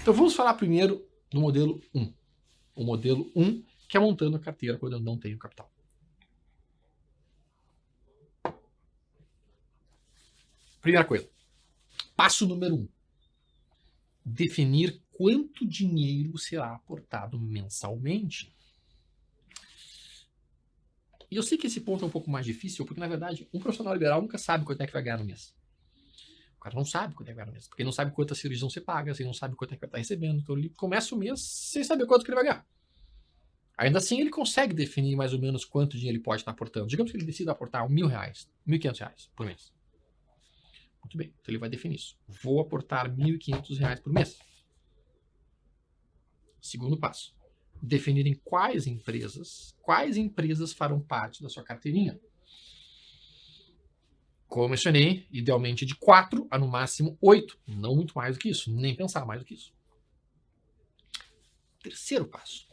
Então vamos falar primeiro do modelo 1. O modelo 1, que é montando a carteira quando eu não tenho capital. Primeira coisa. Passo número 1. Definir quanto dinheiro será aportado mensalmente. E eu sei que esse ponto é um pouco mais difícil, porque, na verdade, um profissional liberal nunca sabe quanto é que vai ganhar no mês. O cara não sabe quanto é que vai ganhar no mês, porque ele não sabe quantas cirurgias você paga, ele não sabe quanto é que vai estar recebendo. Então, ele começa o mês sem saber quanto que ele vai ganhar. Ainda assim, ele consegue definir mais ou menos quanto dinheiro ele pode estar aportando. Digamos que ele decida aportar R$1.000, R$1.500 por mês. Muito bem, então ele vai definir isso. Vou aportar R$1.500 por mês. Segundo passo. Definir em quais empresas farão parte da sua carteirinha. Como eu mencionei, idealmente de 4 a no máximo 8. Não muito mais do que isso, nem pensar mais do que isso. Terceiro passo.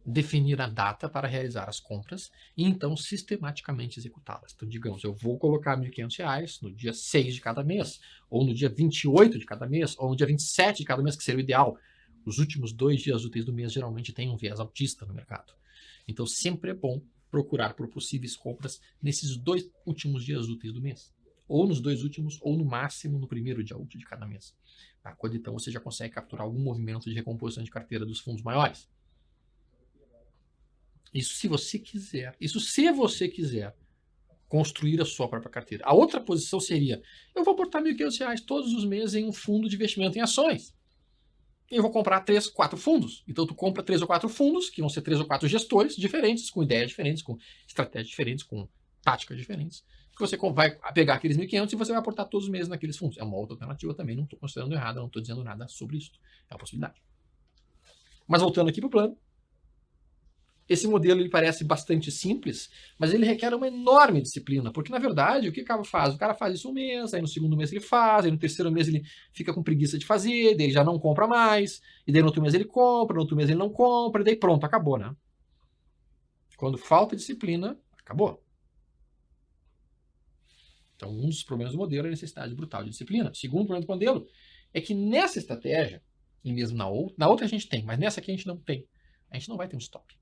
Definir a data para realizar as compras e então sistematicamente executá-las. Então, digamos, eu vou colocar R$1.500 no dia 6 de cada mês, ou no dia 28 de cada mês, ou no dia 27 de cada mês, que seria o ideal. Os últimos 2 dias úteis do mês geralmente têm um viés altista no mercado. Então, sempre é bom procurar por possíveis compras nesses 2 últimos dias úteis do mês. Ou nos 2 últimos, ou no máximo no primeiro dia útil de cada mês. Tá? Quando então você já consegue capturar algum movimento de recomposição de carteira dos fundos maiores. Isso se você quiser. Isso se você quiser construir a sua própria carteira. A outra posição seria, eu vou aportar R$1.500 todos os meses em um fundo de investimento em ações. Eu vou comprar 3, 4 fundos. Então tu compra 3 ou 4 fundos, que vão ser 3 ou 4 gestores diferentes, com ideias diferentes, com estratégias diferentes, com táticas diferentes. Que você vai pegar aqueles 1.500 e você vai aportar todos os meses naqueles fundos. É uma outra alternativa também, não estou considerando errada, não estou dizendo nada sobre isso. É uma possibilidade. Mas voltando aqui para o plano, esse modelo ele parece bastante simples, mas ele requer uma enorme disciplina, porque na verdade o que o cara faz? O cara faz isso um mês, aí no segundo mês ele faz, aí no terceiro mês ele fica com preguiça de fazer, daí ele já não compra mais, e daí no outro mês ele compra, no outro mês ele não compra, e daí pronto, acabou, né? Quando falta disciplina, acabou. Então um dos problemas do modelo é a necessidade brutal de disciplina. O segundo problema do modelo é que nessa estratégia, e mesmo na outra a gente tem, mas nessa aqui a gente não tem. A gente não vai ter um stop.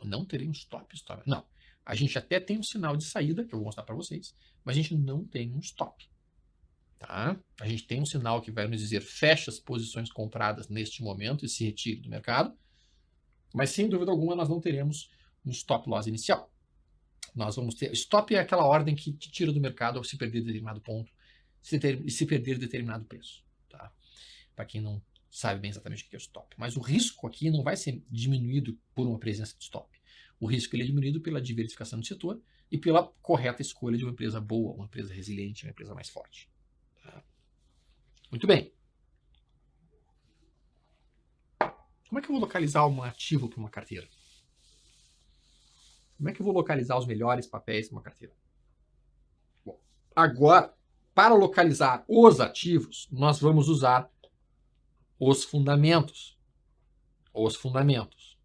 Não terei um stop. Não. A gente até tem um sinal de saída, que eu vou mostrar para vocês, mas a gente não tem um stop. Tá? A gente tem um sinal que vai nos dizer fecha as posições compradas neste momento e se retire do mercado, mas sem dúvida alguma nós não teremos um stop loss inicial. Nós vamos ter... Stop é aquela ordem que te tira do mercado ao se perder determinado ponto e se perder determinado preço. Tá? Para quem não sabe bem exatamente o que é o stop. Mas o risco aqui não vai ser diminuído por uma presença de stop. O risco ele é diminuído pela diversificação do setor e pela correta escolha de uma empresa boa, uma empresa resiliente, uma empresa mais forte. Tá? Muito bem. Como é que eu vou localizar um ativo para uma carteira? Como é que eu vou localizar os melhores papéis para uma carteira? Bom, agora, para localizar os ativos, nós vamos usar os fundamentos. Os fundamentos.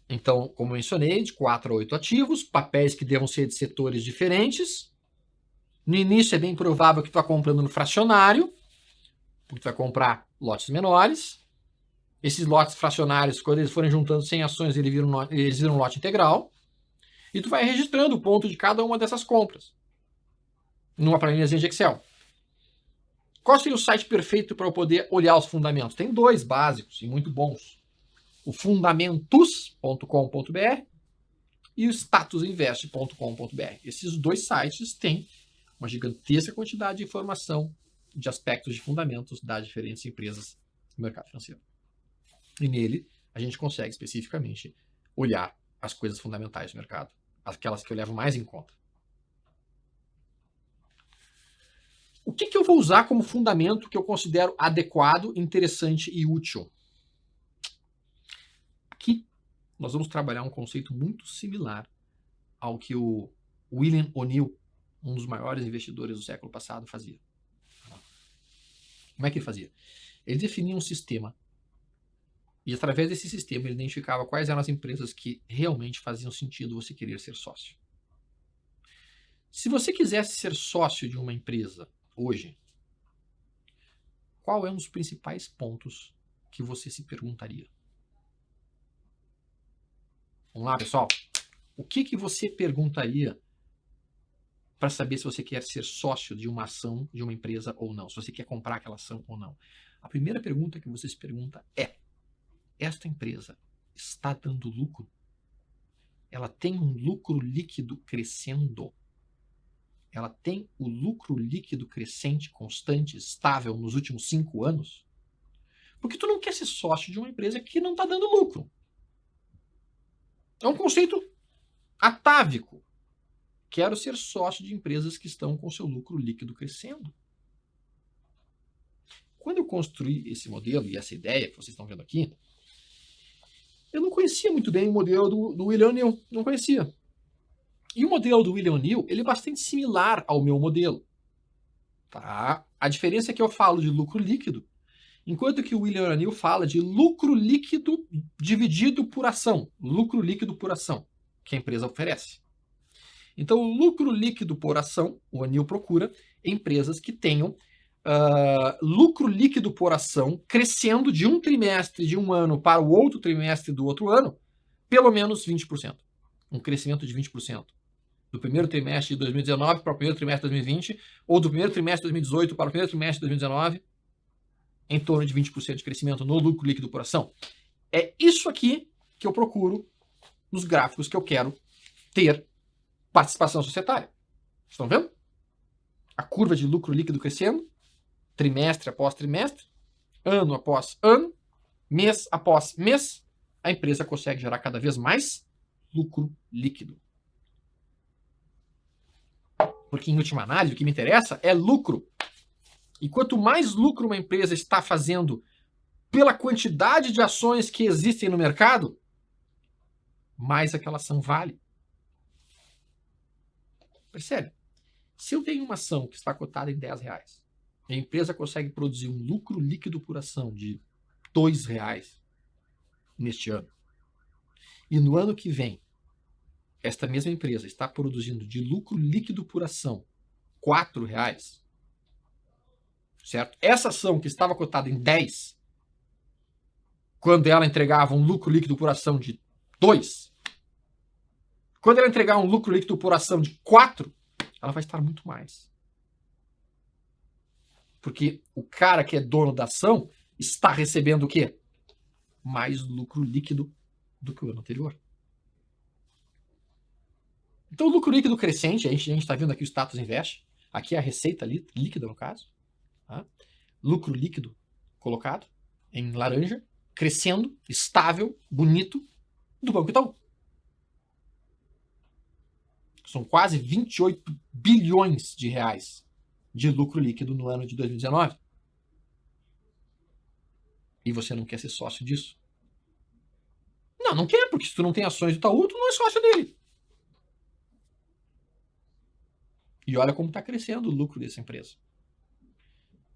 Então, como eu mencionei, de 4 a 8 ativos, papéis que devam ser de setores diferentes. No início é bem provável que tu vá comprando no fracionário, porque tu vai comprar lotes menores. Esses lotes fracionários, quando eles forem juntando 100 ações, eles viram um lote integral. E tu vai registrando o ponto de cada uma dessas compras numa planilhazinha de Excel. Qual seria o site perfeito para eu poder olhar os fundamentos? Tem 2 básicos e muito bons. O fundamentos.com.br e o statusinvest.com.br. Esses 2 sites têm uma gigantesca quantidade de informação de aspectos de fundamentos das diferentes empresas do mercado financeiro. E nele, a gente consegue especificamente olhar as coisas fundamentais do mercado, aquelas que eu levo mais em conta. O que eu vou usar como fundamento que eu considero adequado, interessante e útil? Aqui, nós vamos trabalhar um conceito muito similar ao que o William O'Neill, um dos maiores investidores do século passado, fazia. Como é que ele fazia? Ele definia um sistema e, através desse sistema, ele identificava quais eram as empresas que realmente faziam sentido você querer ser sócio. Se você quisesse ser sócio de uma empresa hoje, qual é um dos principais pontos que você se perguntaria? Vamos lá, pessoal. O que você perguntaria para saber se você quer ser sócio de uma ação de uma empresa ou não? Se você quer comprar aquela ação ou não? A primeira pergunta que você se pergunta é: esta empresa está dando lucro? Ela tem um lucro líquido crescendo? Ela tem o lucro líquido crescente, constante, estável nos últimos 5 anos? Porque tu não quer ser sócio de uma empresa que não está dando lucro. É um conceito atávico. Quero ser sócio de empresas que estão com seu lucro líquido crescendo. Quando eu construí esse modelo e essa ideia que vocês estão vendo aqui, eu não conhecia muito bem o modelo do William O'Neill. Não conhecia. E o modelo do William O'Neill, ele é bastante similar ao meu modelo. Tá? A diferença é que eu falo de lucro líquido, enquanto que o William O'Neill fala de lucro líquido dividido por ação. Lucro líquido por ação, que a empresa oferece. Então, o lucro líquido por ação, o O'Neill procura empresas que tenham lucro líquido por ação crescendo de um trimestre de um ano para o outro trimestre do outro ano, pelo menos 20%. Um crescimento de 20%. Do primeiro trimestre de 2019 para o primeiro trimestre de 2020, ou do primeiro trimestre de 2018 para o primeiro trimestre de 2019, em torno de 20% de crescimento no lucro líquido por ação. É isso aqui que eu procuro nos gráficos que eu quero ter participação societária. Estão vendo? A curva de lucro líquido crescendo, trimestre após trimestre, ano após ano, mês após mês, a empresa consegue gerar cada vez mais lucro líquido. Porque, em última análise, o que me interessa é lucro. E quanto mais lucro uma empresa está fazendo pela quantidade de ações que existem no mercado, mais aquela ação vale. Percebe? Se eu tenho uma ação que está cotada em R$10, a empresa consegue produzir um lucro líquido por ação de R$2 neste ano, e no ano que vem, esta mesma empresa está produzindo de lucro líquido por ação R$4, certo? Essa ação que estava cotada em 10, quando ela entregava um lucro líquido por ação de 2, quando ela entregar um lucro líquido por ação de 4, ela vai estar muito mais. Porque o cara que é dono da ação está recebendo o quê? Mais lucro líquido do que o ano anterior. Então, o lucro líquido crescente, a gente está vendo aqui o status invest, aqui é a receita líquida, no caso. Tá? Lucro líquido colocado em laranja, crescendo, estável, bonito, do Banco Itaú. São quase 28 bilhões de reais de lucro líquido no ano de 2019. E você não quer ser sócio disso? Não, não quer, porque se tu não tem ações do Itaú, tu não é sócio dele. E olha como está crescendo o lucro dessa empresa.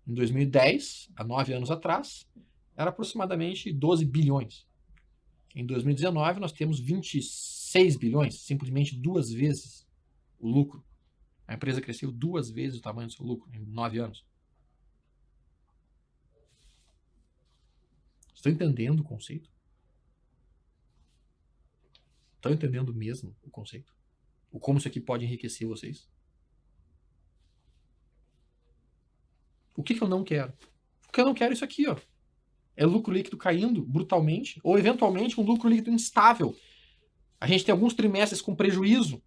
Em 2010, há 9 anos atrás, era aproximadamente 12 bilhões. Em 2019, nós temos 26 bilhões, simplesmente 2 vezes o lucro. A empresa cresceu 2 vezes o tamanho do seu lucro em 9 anos. Estão entendendo o conceito? Estão entendendo mesmo o conceito? O como isso aqui pode enriquecer vocês? O que eu não quero? O que eu não quero é isso aqui, ó. É lucro líquido caindo brutalmente, ou eventualmente um lucro líquido instável. A gente tem alguns trimestres com prejuízo,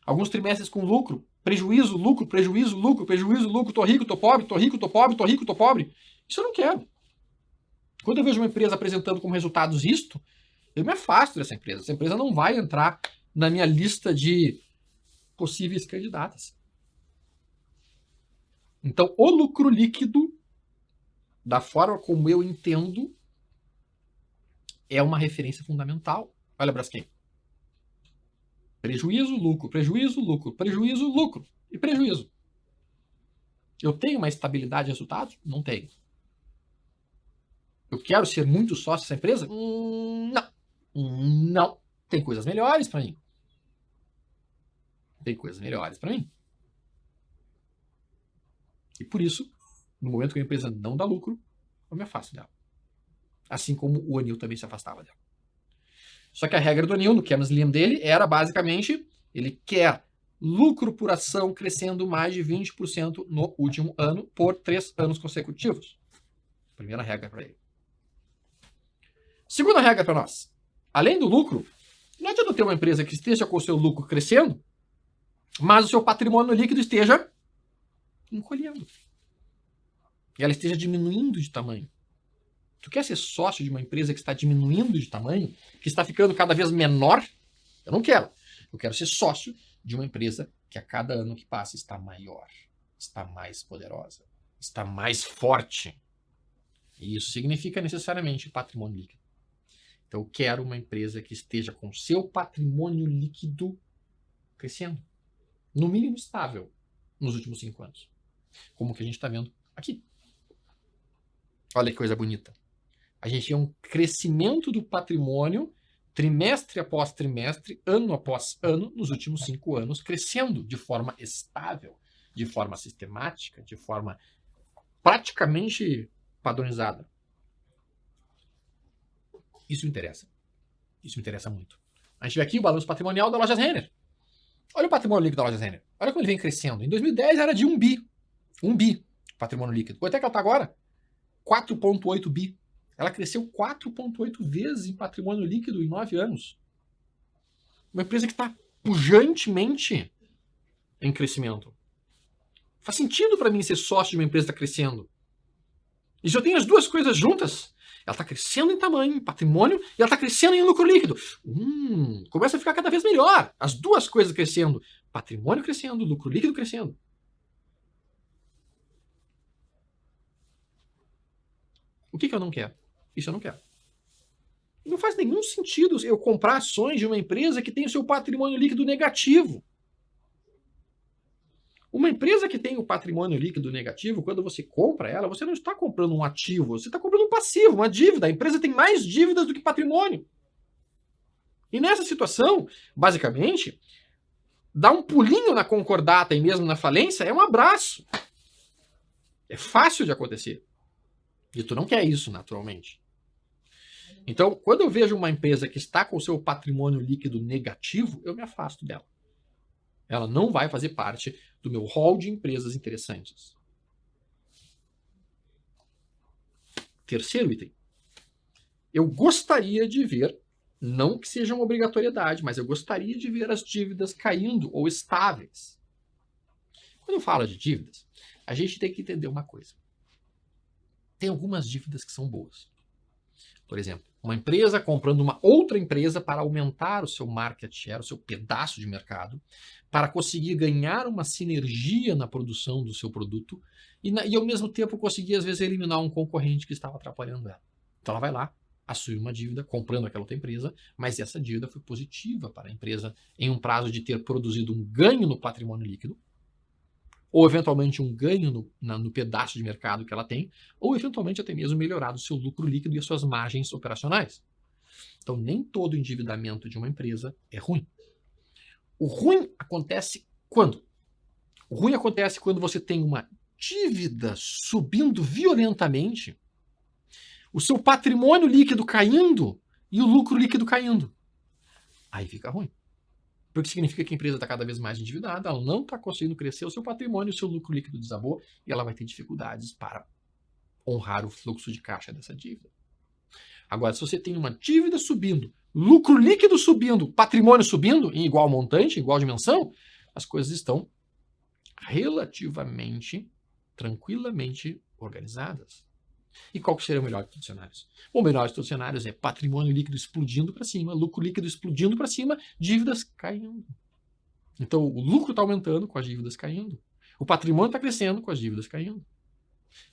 alguns trimestres com lucro, prejuízo, lucro, prejuízo, lucro, prejuízo, lucro, tô rico, tô pobre, tô rico, tô pobre, tô rico, tô pobre. Isso eu não quero. Quando eu vejo uma empresa apresentando como resultados isto, eu me afasto dessa empresa. Essa empresa não vai entrar na minha lista de possíveis candidatas. Então, o lucro líquido, da forma como eu entendo, é uma referência fundamental. Olha, Braskem. Prejuízo, lucro, prejuízo, lucro, prejuízo, lucro e prejuízo. Eu tenho uma estabilidade de resultados? Não tenho. Eu quero ser muito sócio dessa empresa? Não. Não. Tem coisas melhores para mim. Tem coisas melhores para mim. E por isso, No momento que a empresa não dá lucro, eu me afasto dela. Assim como o Anil também se afastava dela. Só que a regra do Anil, no Keynesian Slim dele, era basicamente, ele quer lucro por ação crescendo mais de 20% no último ano por 3 anos consecutivos. Primeira regra para ele. Segunda regra para nós. Além do lucro, não adianta ter uma empresa que esteja com o seu lucro crescendo, mas o seu patrimônio líquido esteja encolhendo. E ela esteja diminuindo de tamanho. Tu quer ser sócio de uma empresa que está diminuindo de tamanho, que está ficando cada vez menor? Eu não quero. Eu quero ser sócio de uma empresa que a cada ano que passa está maior, está mais poderosa, está mais forte. E isso significa necessariamente patrimônio líquido. Então eu quero uma empresa que esteja com seu patrimônio líquido crescendo. No mínimo estável nos últimos 5 anos. Como que a gente está vendo aqui. Olha que coisa bonita. A gente tem um crescimento do patrimônio trimestre após trimestre, ano após ano, nos últimos 5 anos, crescendo de forma estável, de forma sistemática, de forma praticamente padronizada. Isso me interessa. Isso me interessa muito. A gente vê aqui o balanço patrimonial da Lojas Renner. Olha o patrimônio líquido da Lojas Renner. Olha como ele vem crescendo. Em 2010 era de 1 bi. 1 bi patrimônio líquido. Quanto é que ela está agora? 4,8 bi. Ela cresceu 4,8 vezes em patrimônio líquido em 9 anos. Uma empresa que está pujantemente em crescimento. Faz sentido para mim ser sócio de uma empresa que está crescendo. E se eu tenho as duas coisas juntas, ela está crescendo em tamanho, em patrimônio, e ela está crescendo em lucro líquido. Começa a ficar cada vez melhor. As duas coisas crescendo. Patrimônio crescendo, lucro líquido crescendo. O que eu não quero? Isso eu não quero. Não faz nenhum sentido eu comprar ações de uma empresa que tem o seu patrimônio líquido negativo. Uma empresa que tem o patrimônio líquido negativo, quando você compra ela, você não está comprando um ativo, você está comprando um passivo, uma dívida. A empresa tem mais dívidas do que patrimônio. E nessa situação, basicamente, dar um pulinho na concordata e mesmo na falência é um abraço. É fácil de acontecer. E tu não quer isso, naturalmente. Então, quando eu vejo uma empresa que está com o seu patrimônio líquido negativo, eu me afasto dela. Ela não vai fazer parte do meu hall de empresas interessantes. Terceiro item. Eu gostaria de ver, não que seja uma obrigatoriedade, mas eu gostaria de ver as dívidas caindo ou estáveis. Quando eu falo de dívidas, a gente tem que entender uma coisa. Tem algumas dívidas que são boas. Por exemplo, uma empresa comprando uma outra empresa para aumentar o seu market share, o seu pedaço de mercado, para conseguir ganhar uma sinergia na produção do seu produto e ao mesmo tempo conseguir, às vezes, eliminar um concorrente que estava atrapalhando ela. Então ela vai lá, assume uma dívida comprando aquela outra empresa, mas essa dívida foi positiva para a empresa em um prazo de ter produzido um ganho no patrimônio líquido, ou eventualmente um ganho no pedaço de mercado que ela tem, ou eventualmente até mesmo melhorado o seu lucro líquido e as suas margens operacionais. Então nem todo endividamento de uma empresa é ruim. O ruim acontece quando? O ruim acontece quando você tem uma dívida subindo violentamente, o seu patrimônio líquido caindo e o lucro líquido caindo. Aí fica ruim. Porque significa que a empresa está cada vez mais endividada, ela não está conseguindo crescer o seu patrimônio, o seu lucro líquido desabou e ela vai ter dificuldades para honrar o fluxo de caixa dessa dívida. Agora, se você tem uma dívida subindo, lucro líquido subindo, patrimônio subindo em igual montante, em igual dimensão, as coisas estão relativamente, tranquilamente organizadas. E qual que seria o melhor de todos os cenários? O melhor de todos os cenários é patrimônio líquido explodindo para cima, lucro líquido explodindo para cima, dívidas caindo. Então o lucro está aumentando com as dívidas caindo. O patrimônio está crescendo com as dívidas caindo.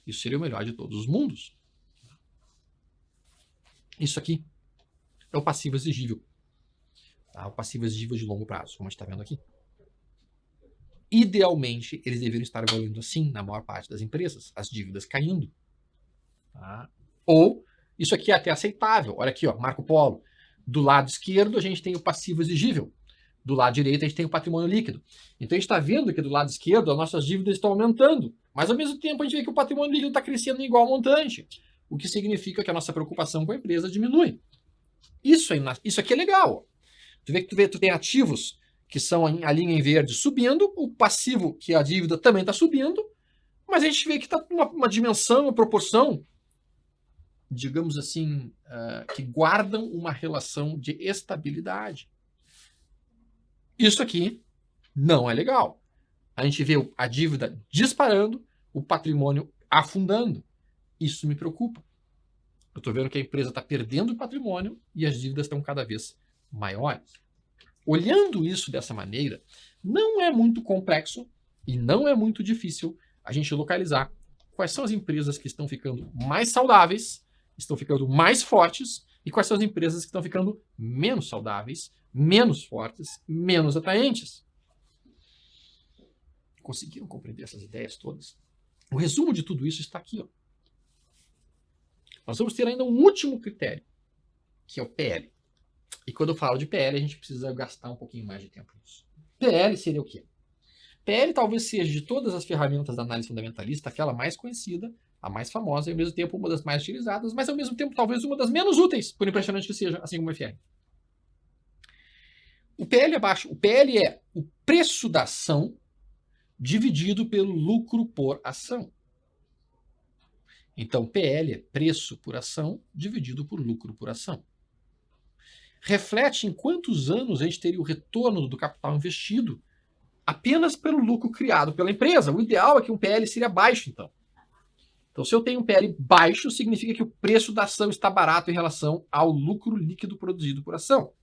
Isso seria o melhor de todos os mundos. Isso aqui é o passivo exigível. Tá? O passivo exigível de longo prazo, como a gente está vendo aqui. Idealmente, eles deveriam estar evoluindo assim na maior parte das empresas, as dívidas caindo. Tá? Ou, isso aqui é até aceitável. Olha aqui, ó, Marco Polo. Do lado esquerdo, a gente tem o passivo exigível. Do lado direito, a gente tem o patrimônio líquido. Então, a gente está vendo que do lado esquerdo, as nossas dívidas estão aumentando. Mas ao mesmo tempo a gente vê que o patrimônio líquido está crescendo em igual montante, o que significa que a nossa preocupação com a empresa diminui. Isso aqui é legal. Tu tem ativos que são a linha em verde subindo, o passivo, que é a dívida, também está subindo, mas a gente vê que está uma dimensão, uma proporção, digamos assim, que guardam uma relação de estabilidade. Isso aqui não é legal. A gente vê a dívida disparando, o patrimônio afundando. Isso me preocupa. Eu estou vendo que a empresa está perdendo patrimônio e as dívidas estão cada vez maiores. Olhando isso dessa maneira, não é muito complexo e não é muito difícil a gente localizar quais são as empresas que estão ficando mais saudáveis, estão ficando mais fortes, e quais são as empresas que estão ficando menos saudáveis, menos fortes, menos atraentes. Conseguiram compreender essas ideias todas? O resumo de tudo isso está aqui. Ó. Nós vamos ter ainda um último critério, que é o PL. E quando eu falo de PL, a gente precisa gastar um pouquinho mais de tempo nisso. PL seria o quê? PL talvez seja, de todas as ferramentas da análise fundamentalista, aquela mais conhecida, a mais famosa e ao mesmo tempo uma das mais utilizadas, mas ao mesmo tempo talvez uma das menos úteis, por impressionante que seja, assim como o FR. O PL abaixo, o PL é o preço da ação dividido pelo lucro por ação. Então, PL é preço por ação dividido por lucro por ação. Reflete em quantos anos a gente teria o retorno do capital investido apenas pelo lucro criado pela empresa. O ideal é que um PL seria baixo, então. Então, se eu tenho um PL baixo, significa que o preço da ação está barato em relação ao lucro líquido produzido por ação.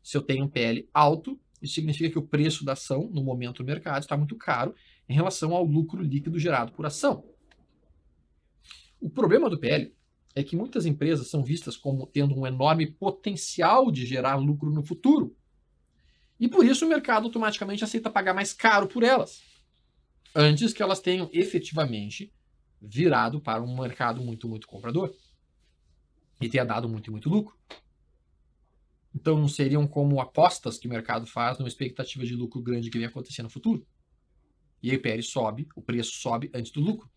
Se eu tenho um PL alto, isso significa que o preço da ação, no momento do mercado, está muito caro em relação ao lucro líquido gerado por ação. O problema do PL é que muitas empresas são vistas como tendo um enorme potencial de gerar lucro no futuro. E por isso o mercado automaticamente aceita pagar mais caro por elas, antes que elas tenham efetivamente virado para um mercado muito, muito comprador e tenha dado muito, muito lucro. Então não seriam como apostas que o mercado faz numa expectativa de lucro grande que vem acontecer no futuro. E aí o PL sobe, o preço sobe antes do lucro.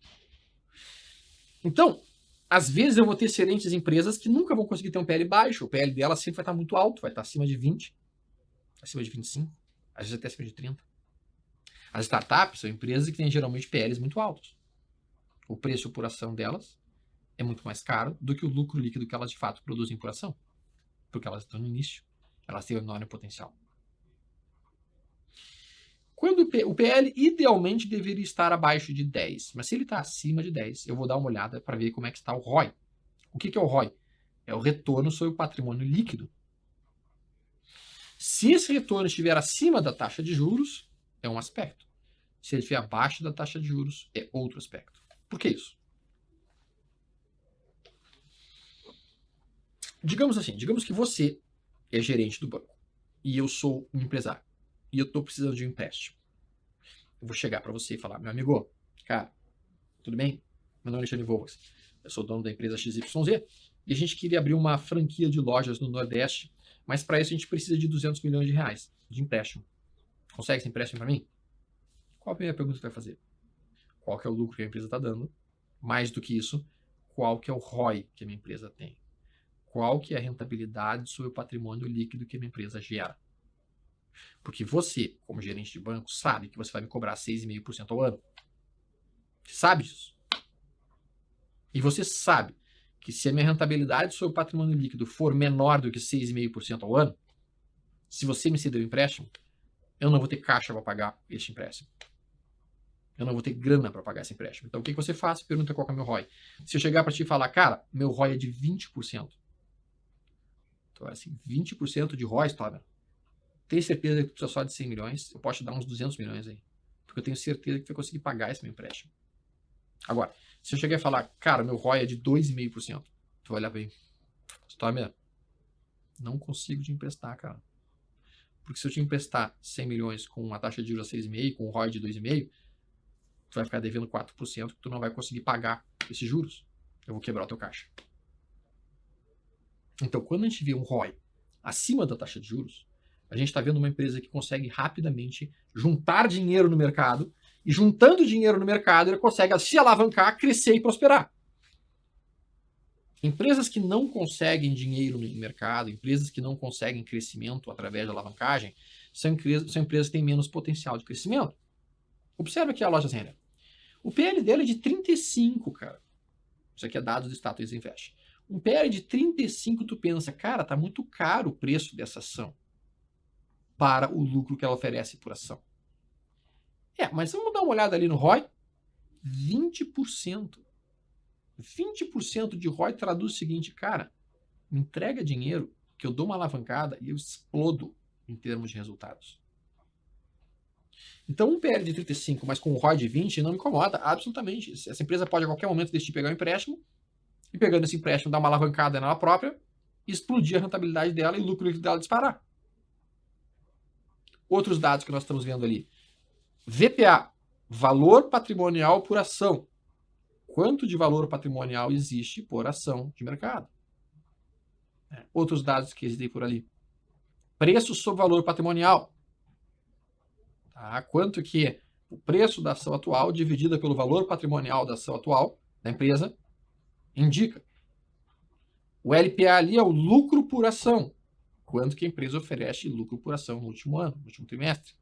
Então, às vezes eu vou ter excelentes empresas que nunca vão conseguir ter um PL baixo. O PL dela sempre vai estar muito alto, vai estar acima de 20, acima de 25, às vezes até acima de 30. As startups são empresas que têm geralmente PLs muito altos. O preço por ação delas é muito mais caro do que o lucro líquido que elas de fato produzem por ação. Porque elas estão no início, elas têm um enorme potencial. Quando o PL idealmente deveria estar abaixo de 10, mas se ele está acima de 10, eu vou dar uma olhada para ver como é que está o ROI. O que é o ROI? É o retorno sobre o patrimônio líquido. Se esse retorno estiver acima da taxa de juros, é um aspecto. Se ele estiver abaixo da taxa de juros, é outro aspecto. Por que isso? Digamos assim, digamos que você é gerente do banco e eu sou um empresário e eu estou precisando de um empréstimo. Eu vou chegar para você e falar, meu amigo, cara, tudo bem? Meu nome é Alexandre Volks, eu sou dono da empresa XYZ e a gente queria abrir uma franquia de lojas no Nordeste, mas para isso a gente precisa de 200 milhões de reais de empréstimo. Consegue esse empréstimo para mim? Qual a primeira pergunta que você vai fazer? Qual que é o lucro que a empresa está dando? Mais do que isso, qual que é o ROI que a minha empresa tem? Qual que é a rentabilidade sobre o patrimônio líquido que a minha empresa gera? Porque você, como gerente de banco, sabe que você vai me cobrar 6,5% ao ano. Você sabe disso. E você sabe que se a minha rentabilidade sobre o patrimônio líquido for menor do que 6,5% ao ano, se você me ceder o empréstimo, eu não vou ter caixa para pagar este empréstimo. Eu não vou ter grana para pagar esse empréstimo. Então o que você faz? Pergunta qual que é o meu ROI. Se eu chegar para ti e falar, cara, meu ROI é de 20%. Então, assim, 20% de ROI, Tomer. Tem certeza que tu precisa só de 100 milhões? Eu posso te dar uns 200 milhões aí. Porque eu tenho certeza que tu vai conseguir pagar esse meu empréstimo. Agora, se eu chegar e falar, cara, meu ROI é de 2,5%. Tu vai olhar bem. Tomer, não consigo te emprestar, cara. Porque se eu te emprestar 100 milhões com uma taxa de juros a 6,5%, com um ROI de 2,5%, tu vai ficar devendo 4%, que tu não vai conseguir pagar esses juros. Eu vou quebrar o teu caixa. Então, quando a gente vê um ROI acima da taxa de juros, a gente está vendo uma empresa que consegue rapidamente juntar dinheiro no mercado E juntando dinheiro no mercado, ele consegue se alavancar, crescer e prosperar. Empresas que não conseguem dinheiro no mercado, empresas que não conseguem crescimento através da alavancagem, são empresas que têm menos potencial de crescimento. Observe aqui a Lojas Renner. O PL dele é de 35, cara. Isso aqui é dados do Status Invest. Um PL de 35, tu pensa, cara, tá muito caro o preço dessa ação para o lucro que ela oferece por ação. Mas vamos dar uma olhada ali no ROI. 20%. 20% de ROI traduz o seguinte, cara, me entrega dinheiro que eu dou uma alavancada e eu explodo em termos de resultados. Então, um PL de 35, mas com um ROI de 20, não me incomoda, absolutamente. Essa empresa pode a qualquer momento decidir pegar um empréstimo e, pegando esse empréstimo, dar uma alavancada nela própria e explodir a rentabilidade dela e o lucro dela disparar. Outros dados que nós estamos vendo ali. VPA, valor patrimonial por ação. Quanto de valor patrimonial existe por ação de mercado? Outros dados que existem por ali. Preço sobre valor patrimonial. Tá? Quanto que é o preço da ação atual dividida pelo valor patrimonial da ação atual da empresa indica. O LPA ali é o lucro por ação. Quanto que a empresa oferece lucro por ação no último ano, no último trimestre.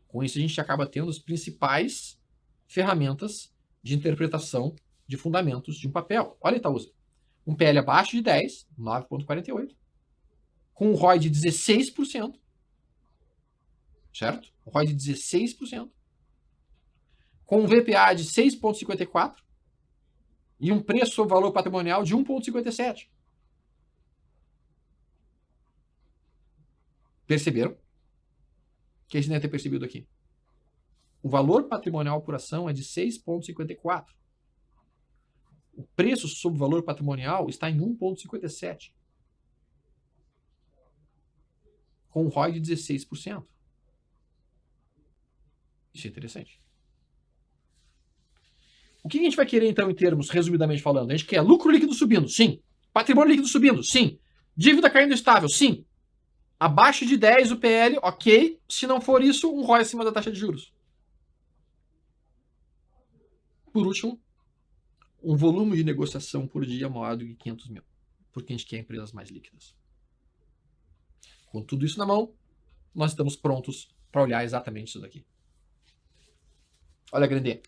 Com isso, a gente acaba tendo as principais ferramentas de interpretação de fundamentos de um papel. Olha, Itaúsa. Um PL abaixo de 10, 9,48. Com um ROI de 16%. Certo? Um ROI de 16%. Com um VPA de 6,54. E um preço sobre valor patrimonial de 1,57. Perceberam? O que a gente deve ter percebido aqui? O valor patrimonial por ação é de 6,54. O preço sobre valor patrimonial está em 1,57. Com um ROI de 16%. Isso é interessante. O que a gente vai querer, então, em termos, resumidamente falando? A gente quer lucro líquido subindo? Sim. Patrimônio líquido subindo? Sim. Dívida caindo estável? Sim. Abaixo de 10 o PL, ok. Se não for isso, um ROI acima da taxa de juros. Por último, um volume de negociação por dia maior do que 500 mil. Porque a gente quer empresas mais líquidas. Com tudo isso na mão, nós estamos prontos para olhar exatamente isso daqui. Olha, Grande.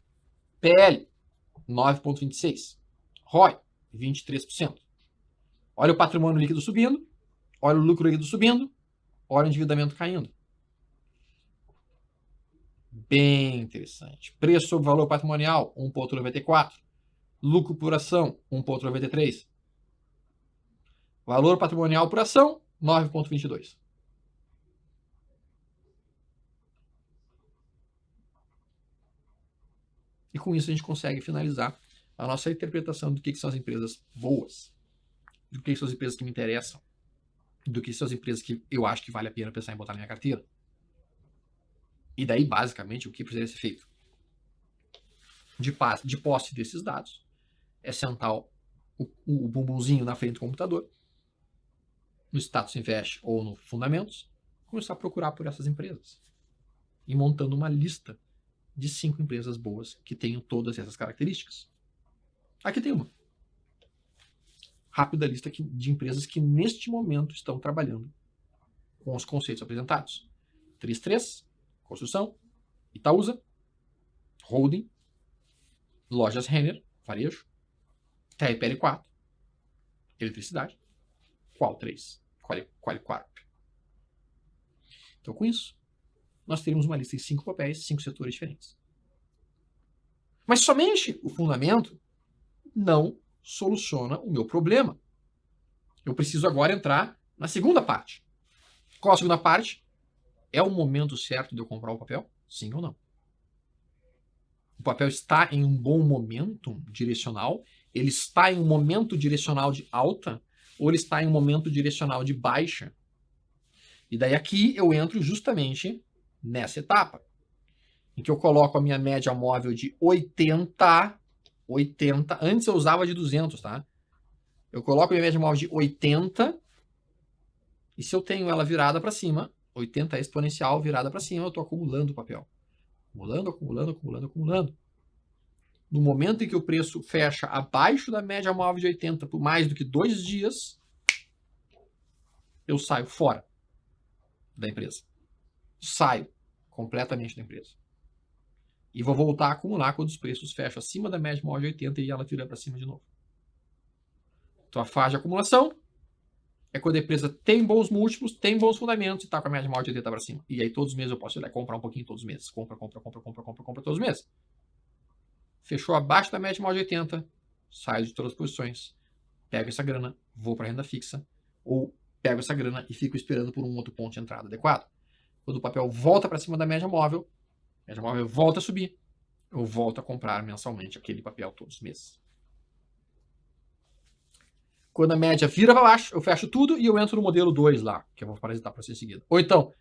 PL, 9,26. ROI, 23%. Olha o patrimônio líquido subindo. Olha o lucro líquido subindo. Olha o endividamento caindo. Bem interessante. Preço sobre valor patrimonial, 1,94. Lucro por ação, 1,93. Valor patrimonial por ação, 9,22. E com isso a gente consegue finalizar a nossa interpretação do que são as empresas boas, do que são as empresas que me interessam, do que são as empresas que eu acho que vale a pena pensar em botar na minha carteira. E daí, basicamente, o que precisa ser feito? De posse desses dados, é sentar o bumbumzinho na frente do computador, no Status Invest ou no Fundamentos, começar a procurar por essas empresas. E montando uma lista de 5 empresas boas que tenham todas essas características. Aqui tem uma. Rápida lista de empresas que neste momento estão trabalhando com os conceitos apresentados. 33, Construção, Itaúsa, Holding, Lojas Renner, Varejo, TRPL4, Eletricidade, Qual3, Qualicorp. Então, com isso, nós teríamos uma lista de 5 papéis, 5 setores diferentes. Mas somente o fundamento não soluciona o meu problema. Eu preciso agora entrar na segunda parte. Qual a segunda parte? É o momento certo de eu comprar o papel? Sim ou não? O papel está em um bom momento direcional? Ele está em um momento direcional de alta? Ou ele está em um momento direcional de baixa? E daí aqui eu entro justamente nessa etapa, em que eu coloco a minha média móvel de 80, antes eu usava de 200, tá? Eu coloco a minha média móvel de 80, e se eu tenho ela virada para cima, 80 exponencial virada para cima, eu estou acumulando papel. acumulando, acumulando, acumulando, acumulando. No momento em que o preço fecha abaixo da média móvel de 80 por mais do que 2 dias, eu saio fora da empresa. Saio completamente da empresa. E vou voltar a acumular quando os preços fecham acima da média móvel de 80 e ela vira para cima de novo. Então a fase de acumulação é quando a empresa tem bons múltiplos, tem bons fundamentos e está com a média móvel de 80 para cima. E aí todos os meses eu posso ir lá e comprar um pouquinho todos os meses. Compra todos os meses. Fechou abaixo da média móvel de 80, saio de todas as posições, pego essa grana, vou para a renda fixa, ou pego essa grana e fico esperando por um outro ponto de entrada adequado. Quando o papel volta para cima da média móvel volta a subir, eu volto a comprar mensalmente aquele papel todos os meses. Quando a média vira para baixo, eu fecho tudo e eu entro no modelo 2 lá, que eu vou parasitar para ser seguido. Ou então,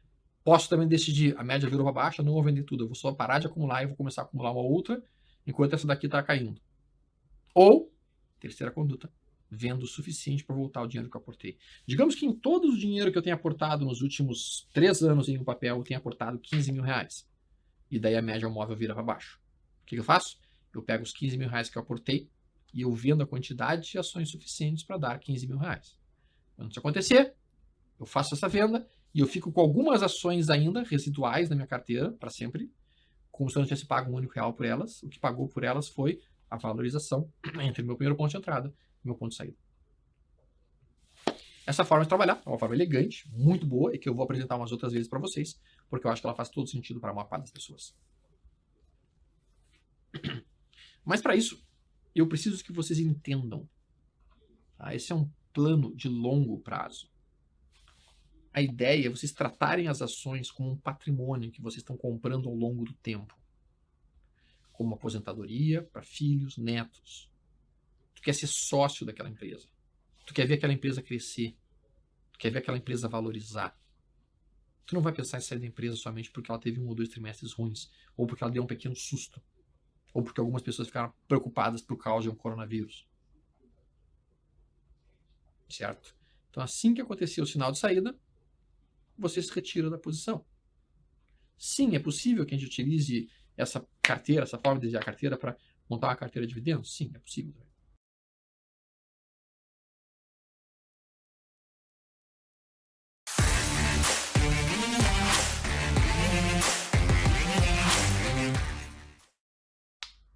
posso também decidir, a média virou para baixo, eu não vou vender tudo, eu vou só parar de acumular e vou começar a acumular uma outra, enquanto essa daqui está caindo. Ou, terceira conduta, vendo o suficiente para voltar o dinheiro que eu aportei. Digamos que em todo o dinheiro que eu tenha aportado nos últimos 3 anos em um papel, eu tenha aportado 15 mil reais. E daí a média móvel vira para baixo. O que eu faço? Eu pego os 15 mil reais que eu aportei e eu vendo a quantidade de ações suficientes para dar 15 mil reais. Quando isso acontecer, eu faço essa venda e eu fico com algumas ações ainda residuais na minha carteira para sempre, como se eu não tivesse pago um único real por elas. O que pagou por elas foi a valorização entre o meu primeiro ponto de entrada e o meu ponto de saída. Essa forma de trabalhar é uma forma elegante, muito boa, e que eu vou apresentar umas outras vezes para vocês, porque eu acho que ela faz todo sentido para a maior parte das pessoas. Mas para isso, eu preciso que vocês entendam. Tá? Esse é um plano de longo prazo. A ideia é vocês tratarem as ações como um patrimônio que vocês estão comprando ao longo do tempo. Como uma aposentadoria para filhos, netos. Tu quer ser sócio daquela empresa. Tu quer ver aquela empresa crescer. Tu quer ver aquela empresa valorizar. Tu não vai pensar em sair da empresa somente porque ela teve 1 ou 2 trimestres ruins, ou porque ela deu um pequeno susto, ou porque algumas pessoas ficaram preocupadas por causa de um coronavírus. Certo? Então, assim que acontecer o sinal de saída, você se retira da posição. Sim, é possível que a gente utilize essa carteira, essa forma de desviar a carteira para montar uma carteira de dividendos? Sim, é possível também.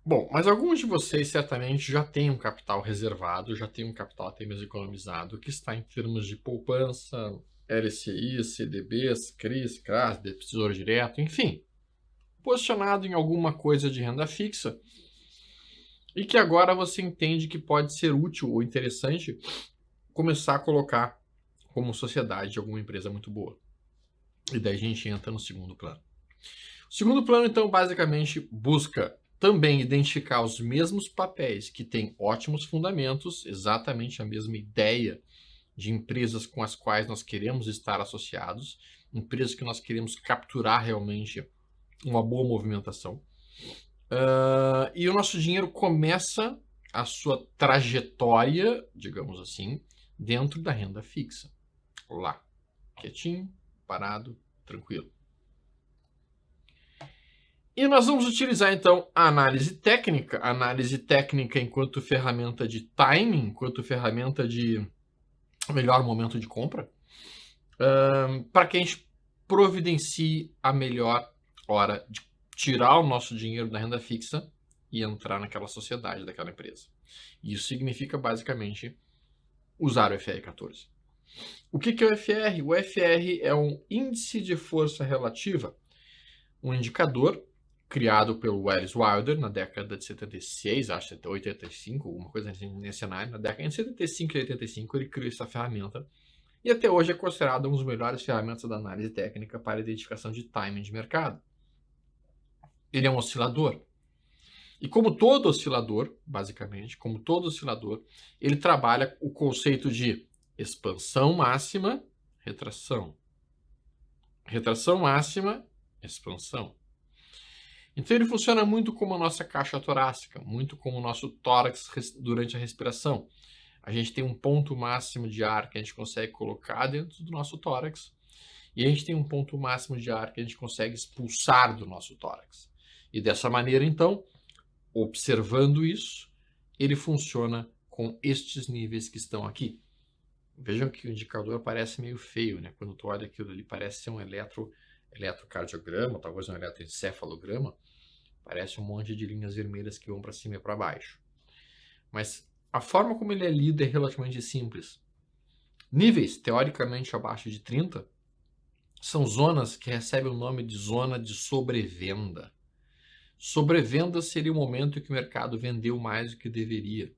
Bom, mas alguns de vocês certamente já têm um capital reservado, já têm um capital até mesmo economizado, que está em termos de poupança, LCI, CDBs, CRIs, CRAs, Tesouro Direto, enfim, posicionado em alguma coisa de renda fixa e que agora você entende que pode ser útil ou interessante começar a colocar como sociedade de alguma empresa muito boa. E daí a gente entra no segundo plano. O segundo plano, então, basicamente busca também identificar os mesmos papéis que têm ótimos fundamentos, exatamente a mesma ideia de empresas com as quais nós queremos estar associados, empresas que nós queremos capturar realmente uma boa movimentação. E o nosso dinheiro começa a sua trajetória, digamos assim, dentro da renda fixa. Lá, quietinho, parado, tranquilo. E nós vamos utilizar, então, a análise técnica enquanto ferramenta de timing, enquanto ferramenta de melhor momento de compra, para que a gente providencie a melhor hora de tirar o nosso dinheiro da renda fixa e entrar naquela sociedade daquela empresa. Isso significa, basicamente, usar o FR14. O que é o FR? O FR é um índice de força relativa, um indicador criado pelo Alice Wilder na década de 76, acho que 85, alguma coisa nesse cenário. Na década de 75 e 85 ele criou essa ferramenta e até hoje é considerado uma das melhores ferramentas da análise técnica para a identificação de timing de mercado. Ele é um oscilador. E como todo oscilador, basicamente, ele trabalha o conceito de expansão máxima, retração. Retração máxima, expansão. Então ele funciona muito como a nossa caixa torácica, muito como o nosso tórax durante a respiração. A gente tem um ponto máximo de ar que a gente consegue colocar dentro do nosso tórax e a gente tem um ponto máximo de ar que a gente consegue expulsar do nosso tórax. E dessa maneira, então, observando isso, ele funciona com estes níveis que estão aqui. Vejam que o indicador parece meio feio, né? Quando tu olha aquilo ali, parece ser um eletrocardiograma, talvez um eletroencefalograma. Parece um monte de linhas vermelhas que vão para cima e para baixo. Mas a forma como ele é lido é relativamente simples. Níveis, teoricamente, abaixo de 30, são zonas que recebem o nome de zona de sobrevenda. Sobrevenda seria o momento em que o mercado vendeu mais do que deveria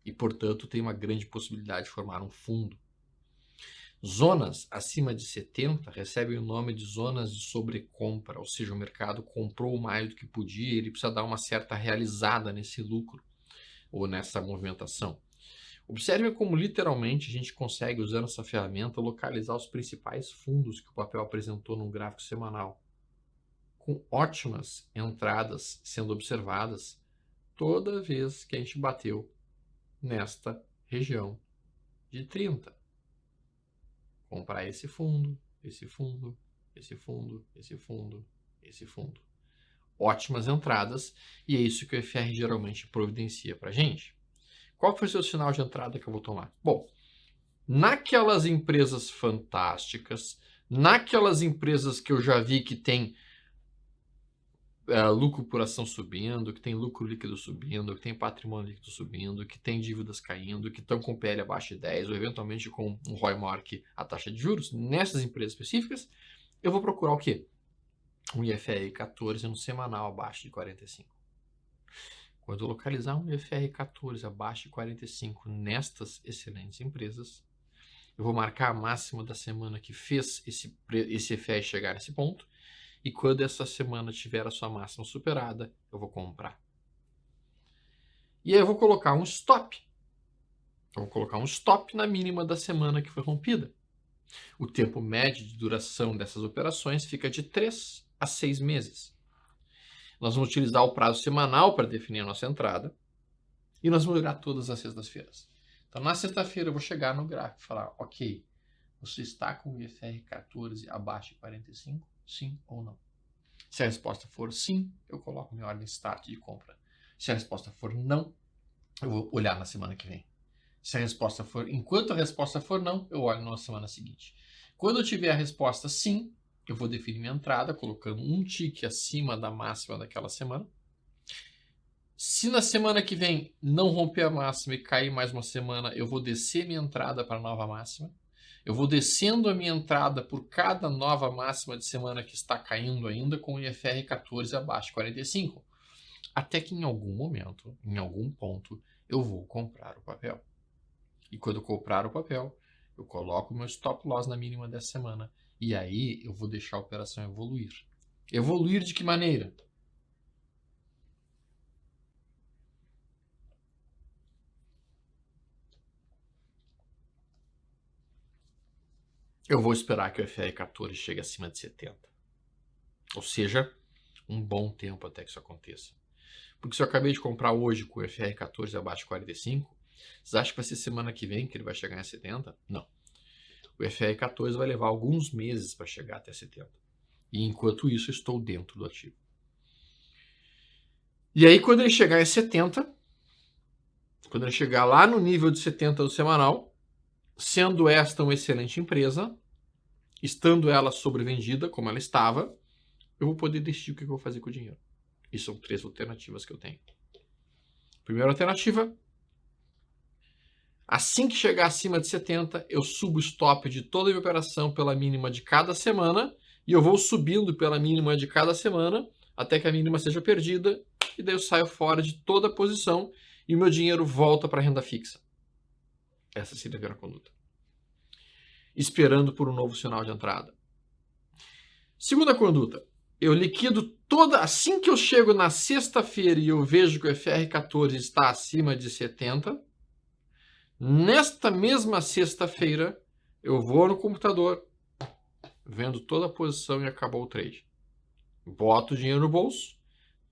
e, portanto, tem uma grande possibilidade de formar um fundo. Zonas acima de 70 recebem o nome de zonas de sobrecompra, ou seja, o mercado comprou mais do que podia e ele precisa dar uma certa realizada nesse lucro ou nessa movimentação. Observe como literalmente a gente consegue, usando essa ferramenta, localizar os principais fundos que o papel apresentou no gráfico semanal, com ótimas entradas sendo observadas toda vez que a gente bateu nesta região de 30. Comprar esse fundo, esse fundo, esse fundo, esse fundo, esse fundo. Ótimas entradas, e é isso que o FR geralmente providencia para a gente. Qual foi o seu sinal de entrada que eu vou tomar? Bom, naquelas empresas fantásticas, naquelas empresas que eu já vi que tem lucro por ação subindo, que tem lucro líquido subindo, que tem patrimônio líquido subindo, que tem dívidas caindo, que estão com PL abaixo de 10 ou eventualmente com um ROI maior que a taxa de juros, nessas empresas específicas, eu vou procurar o quê? Um IFR 14 no semanal abaixo de 45. Quando eu localizar um IFR 14 abaixo de 45 nestas excelentes empresas, eu vou marcar a máxima da semana que fez esse IFR chegar nesse ponto. E quando essa semana tiver a sua máxima superada, eu vou comprar. E aí eu vou colocar um stop. Eu vou colocar um stop na mínima da semana que foi rompida. O tempo médio de duração dessas operações fica de 3 a 6 meses. Nós vamos utilizar o prazo semanal para definir a nossa entrada. E nós vamos olhar todas as sextas-feiras. Então, na sexta-feira, eu vou chegar no gráfico e falar, ok, você está com o IFR 14 abaixo de 45? Sim ou não? Se a resposta for sim, eu coloco minha ordem start de compra. Se a resposta for não, eu vou olhar na semana que vem. Se a resposta for, enquanto a resposta for não, eu olho na semana seguinte. Quando eu tiver a resposta sim, eu vou definir minha entrada, colocando um tick acima da máxima daquela semana. Se na semana que vem não romper a máxima e cair mais uma semana, eu vou descer minha entrada para a nova máxima. Eu vou descendo a minha entrada por cada nova máxima de semana que está caindo ainda com o IFR 14 abaixo de 45. Até que em algum momento, em algum ponto, eu vou comprar o papel. E quando eu comprar o papel, eu coloco o meu stop loss na mínima dessa semana. E aí eu vou deixar a operação evoluir. Evoluir de que maneira? Eu vou esperar que o FR 14 chegue acima de 70. Ou seja, um bom tempo até que isso aconteça. Porque se eu acabei de comprar hoje com o FR 14 abaixo de 45, vocês acham que vai ser semana que vem que ele vai chegar em 70? Não. O FR 14 vai levar alguns meses para chegar até 70. E enquanto isso, eu estou dentro do ativo. E aí, quando ele chegar em 70, quando ele chegar lá no nível de 70 do semanal, sendo esta uma excelente empresa, estando ela sobrevendida, como ela estava, eu vou poder decidir o que eu vou fazer com o dinheiro. E são 3 alternativas que eu tenho. Primeira alternativa, assim que chegar acima de 70, eu subo o stop de toda a minha operação pela mínima de cada semana e eu vou subindo pela mínima de cada semana até que a mínima seja perdida e daí eu saio fora de toda a posição e o meu dinheiro volta para a renda fixa. Essa seria a primeira conduta. Esperando por um novo sinal de entrada. Segunda conduta, eu liquido toda, assim que eu chego na sexta-feira e eu vejo que o FR14 está acima de 70, nesta mesma sexta-feira eu vou no computador, vendo toda a posição e acabou o trade. Boto o dinheiro no bolso,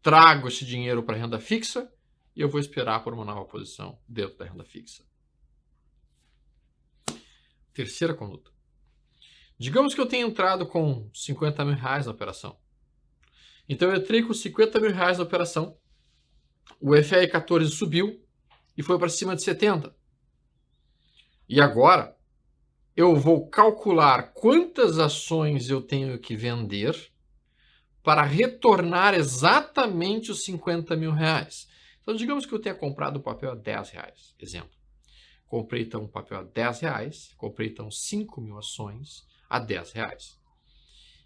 trago esse dinheiro para a renda fixa e eu vou esperar por uma nova posição dentro da renda fixa. Terceira conduta. Digamos que eu tenha entrado com 50 mil reais na operação. Então eu entrei com 50 mil reais na operação, o FR14 subiu e foi para cima de 70. E agora eu vou calcular quantas ações eu tenho que vender para retornar exatamente os 50 mil reais. Então, digamos que eu tenha comprado o papel a 10 reais, exemplo. Comprei então o papel a 10 reais, comprei então 5 mil ações a 10 reais.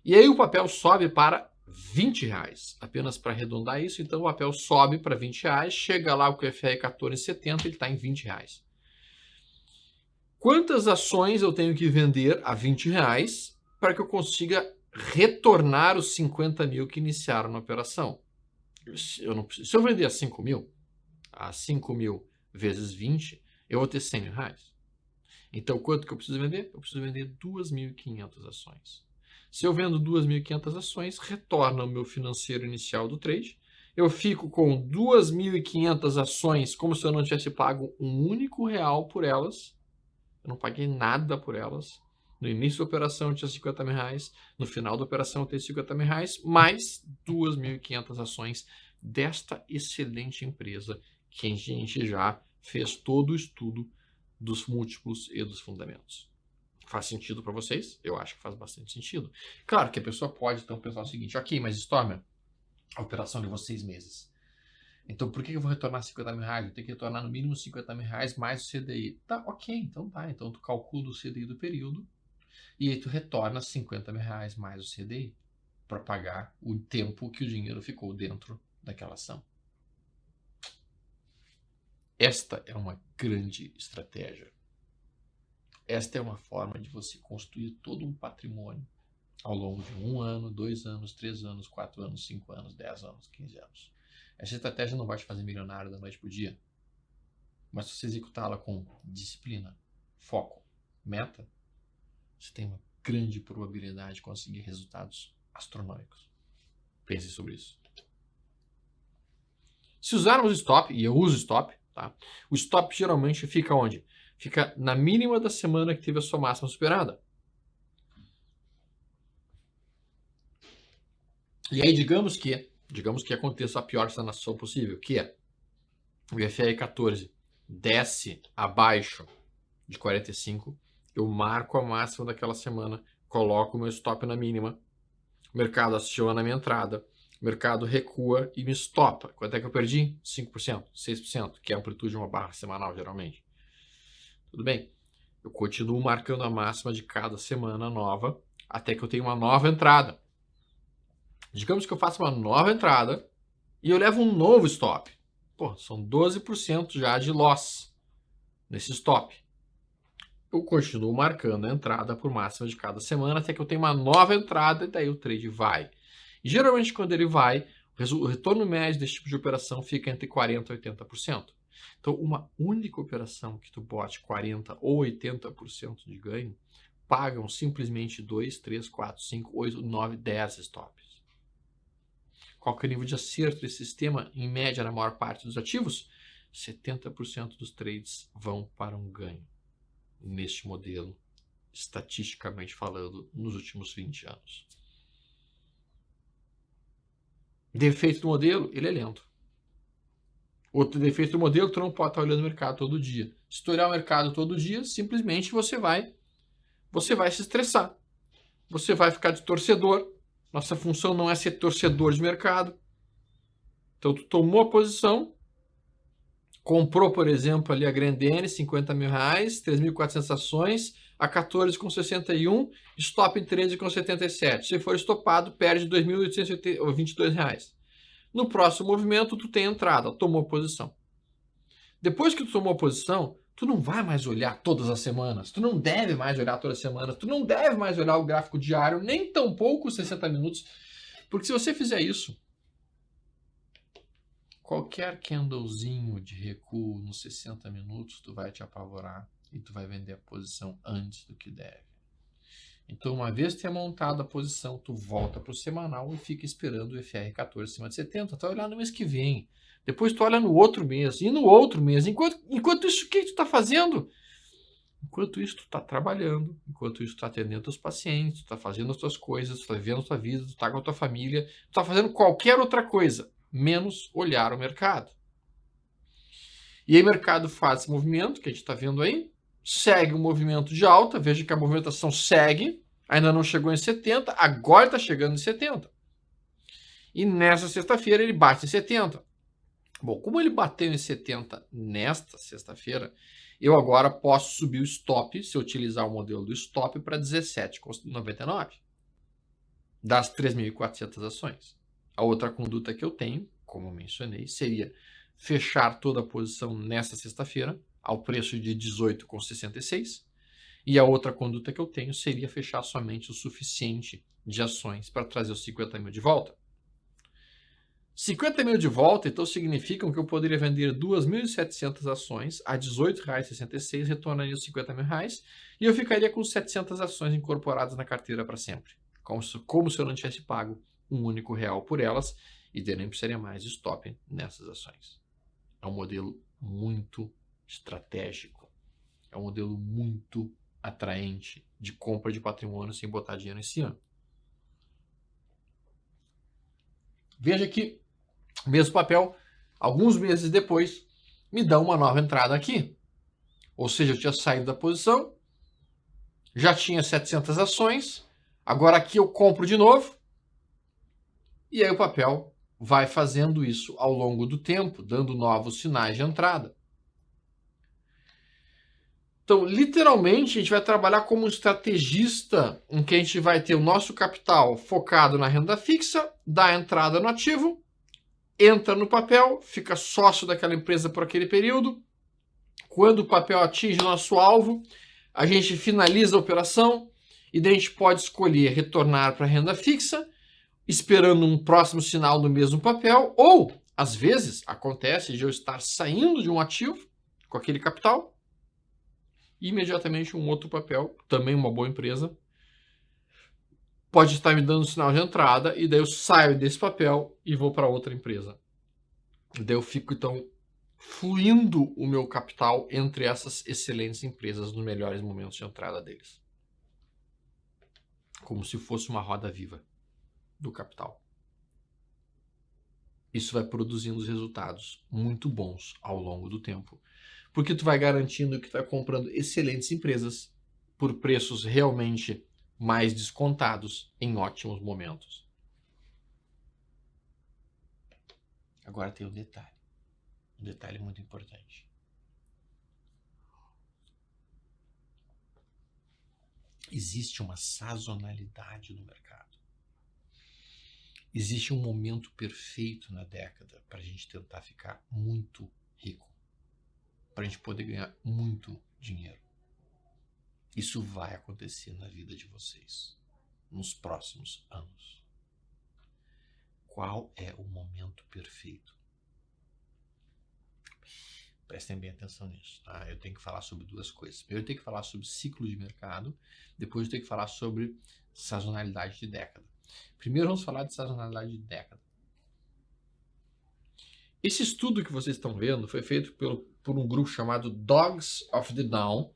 E aí o papel sobe para 20 reais, apenas para arredondar isso, então o papel sobe para 20 reais, chega lá com o FR 14,70, ele está em 20 reais. Quantas ações eu tenho que vender a 20 reais para que eu consiga retornar os 50 mil que iniciaram na operação? Se eu vender a 5 mil vezes 20, eu vou ter 100 mil reais. Então, quanto que eu preciso vender? Eu preciso vender 2.500 ações. Se eu vendo 2.500 ações, retorna o meu financeiro inicial do trade. Eu fico com 2.500 ações como se eu não tivesse pago um único real por elas. Eu não paguei nada por elas. No início da operação eu tinha 50 mil reais. No final da operação eu tenho 50 mil reais. Mais 2.500 ações desta excelente empresa que a gente já fez todo o estudo dos múltiplos e dos fundamentos. Faz sentido para vocês? Eu acho que faz bastante sentido. Claro que a pessoa pode então pensar o seguinte: ok, mas Stormer, a operação levou 6 meses. Então, por que eu vou retornar 50 mil reais? Eu tenho que retornar no mínimo 50 mil reais mais o CDI. Tá, ok, então tá. Então, tu calcula o CDI do período e aí tu retorna 50 mil reais mais o CDI para pagar o tempo que o dinheiro ficou dentro daquela ação. Esta é uma grande estratégia. Esta é uma forma de você construir todo um patrimônio ao longo de 1 ano, 2 anos, 3 anos, 4 anos, 5 anos, 10 anos, 15 anos. Essa estratégia não vai te fazer milionário da noite para o dia, mas se você executá-la com disciplina, foco, meta, você tem uma grande probabilidade de conseguir resultados astronômicos. Pense sobre isso. Se usarmos stop, e eu uso stop, tá? O stop geralmente fica onde? Fica na mínima da semana que teve a sua máxima superada. E aí, digamos que aconteça a pior sanação possível, que é o FR 14 desce abaixo de 45, eu marco a máxima daquela semana, coloco o meu stop na mínima, o mercado aciona a minha entrada, o mercado recua e me stopa. Quanto é que eu perdi? 5%, 6%, que é a amplitude de uma barra semanal, geralmente. Tudo bem? Eu continuo marcando a máxima de cada semana nova, até que eu tenha uma nova entrada. Digamos que eu faço uma nova entrada e eu levo um novo stop. Pô, são 12% já de loss nesse stop. Eu continuo marcando a entrada por máxima de cada semana até que eu tenha uma nova entrada e daí o trade vai. E geralmente quando ele vai, o retorno médio desse tipo de operação fica entre 40% e 80%. Então uma única operação que tu bote 40% ou 80% de ganho, pagam simplesmente 2, 3, 4, 5, 8, 9, 10 stops. Qual que é o nível de acerto desse sistema, em média, na maior parte dos ativos? 70% dos trades vão para um ganho neste modelo, estatisticamente falando, nos últimos 20 anos. Defeito do modelo, ele é lento. Outro defeito do modelo, tu não pode estar olhando o mercado todo dia. Se tu olhar o mercado todo dia, simplesmente você vai se estressar. Você vai ficar de torcedor. Nossa função não é ser torcedor de mercado. Então, tu tomou a posição, comprou, por exemplo, ali a Grendene, 50 mil reais, 3.400 ações, a 14,61, stop em 13,77. Se for estopado, perde 2.822 reais. No próximo movimento, tu tem entrada, tomou posição. Depois que tu tomou posição, tu não vai mais olhar todas as semanas, tu não deve mais olhar todas as semanas, tu não deve mais olhar o gráfico diário, nem tampouco os 60 minutos, porque se você fizer isso, qualquer candlezinho de recuo nos 60 minutos, tu vai te apavorar e tu vai vender a posição antes do que deve. Então, uma vez que tenha montado a posição, tu volta para o semanal e fica esperando o FR 14 acima de 70, tu vai olhar no mês que vem. Depois tu olha no outro mês e no outro mês. Enquanto isso, o que tu está fazendo? Enquanto isso, tu tá trabalhando, enquanto isso, tu tá atendendo teus pacientes, tu tá fazendo as tuas coisas, tu tá vivendo a tua vida, tu tá com a tua família, tu tá fazendo qualquer outra coisa, menos olhar o mercado. E aí o mercado faz esse movimento, que a gente está vendo aí, segue o movimento de alta, veja que a movimentação segue, ainda não chegou em 70, agora está chegando em 70. E nessa sexta-feira ele bate em 70. Bom, como ele bateu em 70 nesta sexta-feira, eu agora posso subir o stop, se eu utilizar o modelo do stop, para 17,99 das 3.400 ações. A outra conduta que eu tenho, como eu mencionei, seria fechar toda a posição nessa sexta-feira ao preço de 18,66. E a outra conduta que eu tenho seria fechar somente o suficiente de ações para trazer os 50 mil de volta. 50 mil de volta, então, significam que eu poderia vender 2.700 ações a R$ 18,66, retornaria os 50 mil reais, e eu ficaria com 700 ações incorporadas na carteira para sempre. Como se eu não tivesse pago um único real por elas, e daí nem precisaria mais de stop nessas ações. É um modelo muito estratégico. É um modelo muito atraente de compra de patrimônio sem botar dinheiro esse ano. Veja que o mesmo papel, alguns meses depois, me dá uma nova entrada aqui. Ou seja, eu tinha saído da posição, já tinha 700 ações, agora aqui eu compro de novo, e aí o papel vai fazendo isso ao longo do tempo, dando novos sinais de entrada. Então, literalmente, a gente vai trabalhar como um estrategista em que a gente vai ter o nosso capital focado na renda fixa, dá entrada no ativo, entra no papel, fica sócio daquela empresa por aquele período. Quando o papel atinge o nosso alvo, a gente finaliza a operação e daí a gente pode escolher retornar para a renda fixa, esperando um próximo sinal do mesmo papel, ou, às vezes, acontece de eu estar saindo de um ativo com aquele capital, e imediatamente um outro papel, também uma boa empresa, pode estar me dando sinal de entrada, e daí eu saio desse papel e vou para outra empresa. E daí eu fico, então, fluindo o meu capital entre essas excelentes empresas nos melhores momentos de entrada deles. Como se fosse uma roda viva do capital. Isso vai produzindo os resultados muito bons ao longo do tempo. Porque tu vai garantindo que tu vai comprando excelentes empresas por preços realmente mais descontados em ótimos momentos. Agora tem um detalhe muito importante. Existe uma sazonalidade no mercado. Existe um momento perfeito na década para a gente tentar ficar muito rico, para a gente poder ganhar muito dinheiro. Isso vai acontecer na vida de vocês nos próximos anos. Qual é o momento perfeito? Prestem bem atenção nisso, tá? Eu tenho que falar sobre duas coisas. Primeiro eu tenho que falar sobre ciclo de mercado, depois eu tenho que falar sobre sazonalidade de década. Primeiro vamos falar de sazonalidade de década. Esse estudo que vocês estão vendo foi feito por um grupo chamado Dogs of the Down,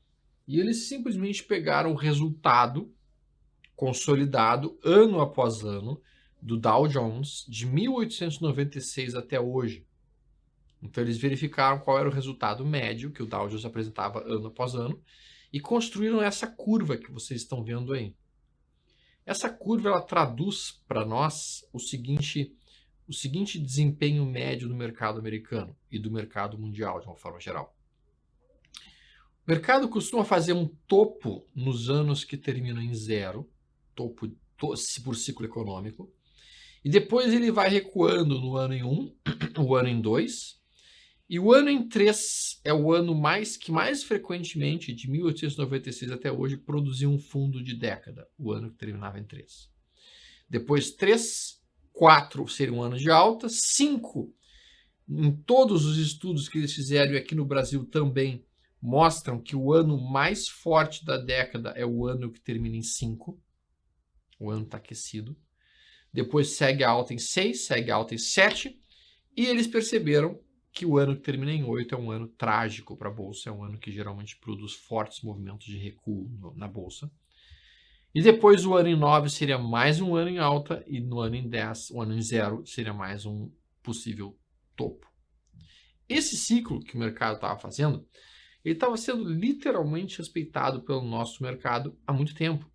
e eles simplesmente pegaram o resultado consolidado ano após ano do Dow Jones de 1896 até hoje. Então eles verificaram qual era o resultado médio que o Dow Jones apresentava ano após ano e construíram essa curva que vocês estão vendo aí. Essa curva ela traduz para nós o seguinte desempenho médio do mercado americano e do mercado mundial de uma forma geral. O mercado costuma fazer um topo nos anos que terminam em zero, topo por ciclo econômico, e depois ele vai recuando no ano em 1, o ano em 2, e o ano em 3 é o ano que mais frequentemente, de 1896 até hoje, produziu um fundo de década, o ano que terminava em 3. Depois 3, 4 seria um ano de alta, 5, em todos os estudos que eles fizeram, e aqui no Brasil também, mostram que o ano mais forte da década é o ano que termina em 5, o ano está aquecido. Depois segue a alta em 6, segue a alta em 7, e eles perceberam que o ano que termina em 8 é um ano trágico para a Bolsa, é um ano que geralmente produz fortes movimentos de recuo na Bolsa. E depois o ano em 9 seria mais um ano em alta, e no ano em 10, o ano em 0 seria mais um possível topo. Esse ciclo que o mercado estava fazendo, ele estava sendo literalmente respeitado pelo nosso mercado há muito tempo.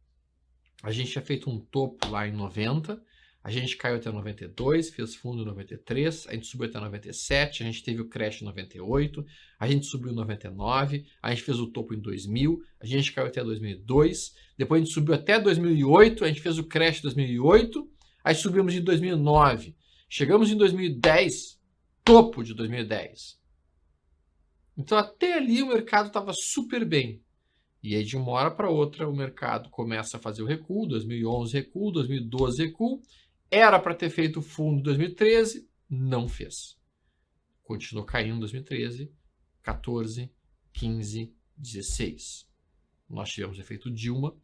A gente tinha feito um topo lá em 90, a gente caiu até 92, fez fundo em 93, a gente subiu até 97, a gente teve o crash em 98, a gente subiu em 99, a gente fez o topo em 2000, a gente caiu até 2002, depois a gente subiu até 2008, a gente fez o crash em 2008, aí subimos em 2009, chegamos em 2010, topo de 2010. Então até ali o mercado estava super bem. E aí de uma hora para outra o mercado começa a fazer o recuo, 2011 recuo, 2012 recuo, era para ter feito o fundo em 2013, não fez. Continuou caindo em 2013, 14, 15, 16. Nós tivemos o efeito Dilma,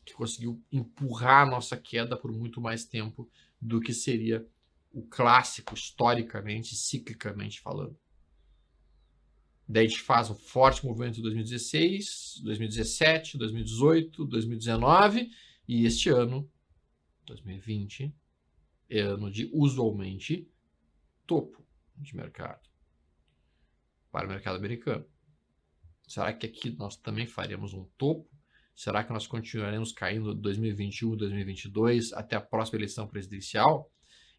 que conseguiu empurrar a nossa queda por muito mais tempo do que seria o clássico, historicamente, ciclicamente falando. Daí a gente faz um forte movimento em 2016, 2017, 2018, 2019 e este ano, 2020, é ano de usualmente topo de mercado para o mercado americano. Será que aqui nós também faremos um topo? Será que nós continuaremos caindo em 2021, 2022 até a próxima eleição presidencial?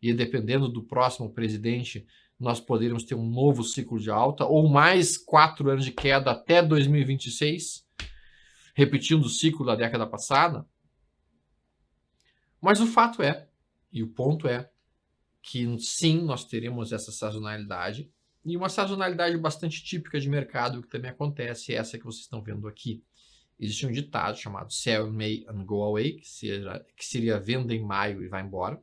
E dependendo do próximo presidente, nós poderíamos ter um novo ciclo de alta ou mais 4 anos de queda até 2026, repetindo o ciclo da década passada. Mas o fato é, e o ponto é, que sim, nós teremos essa sazonalidade, e uma sazonalidade bastante típica de mercado que também acontece, é essa que vocês estão vendo aqui. Existe um ditado chamado Sell in May and Go Away, que seria venda em maio e vai embora.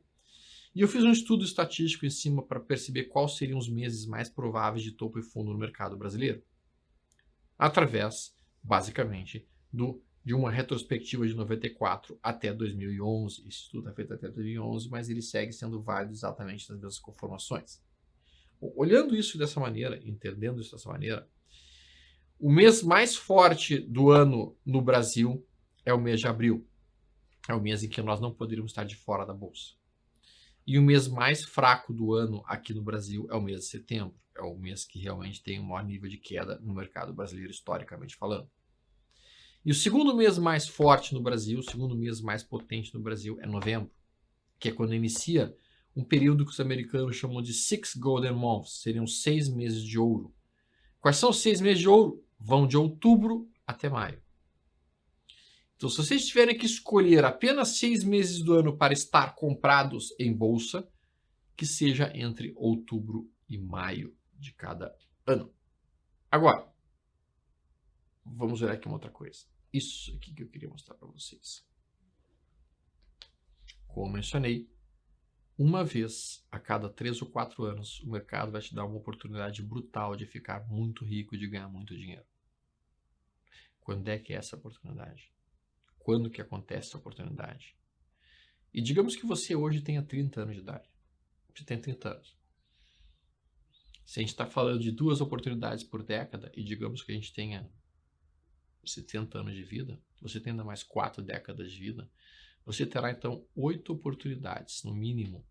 E eu fiz um estudo estatístico em cima para perceber quais seriam os meses mais prováveis de topo e fundo no mercado brasileiro. Através, basicamente, de uma retrospectiva de 94 até 2011. Esse estudo é feito até 2011, mas ele segue sendo válido exatamente nas mesmas conformações. Bom, olhando isso dessa maneira, entendendo isso dessa maneira, o mês mais forte do ano no Brasil é o mês de abril. É o mês em que nós não poderíamos estar de fora da bolsa. E o mês mais fraco do ano aqui no Brasil é o mês de setembro. É o mês que realmente tem o maior nível de queda no mercado brasileiro, historicamente falando. E o segundo mês mais forte no Brasil, o segundo mês mais potente no Brasil é novembro, que é quando inicia um período que os americanos chamam de 6 Golden Months, seriam 6 meses de ouro. Quais são os 6 meses de ouro? Vão de outubro até maio. Então, se vocês tiverem que escolher apenas 6 meses do ano para estar comprados em bolsa, que seja entre outubro e maio de cada ano. Agora, vamos ver aqui uma outra coisa. Isso aqui que eu queria mostrar para vocês. Como mencionei, uma vez a cada 3 ou 4 anos, o mercado vai te dar uma oportunidade brutal de ficar muito rico e de ganhar muito dinheiro. Quando é que é essa oportunidade? Quando que acontece essa oportunidade? E digamos que você hoje tenha 30 anos de idade. Você tem 30 anos. Se a gente está falando de 2 oportunidades por década, e digamos que a gente tenha 70 anos de vida, você tem ainda mais 4 décadas de vida, você terá então 8 oportunidades, no mínimo,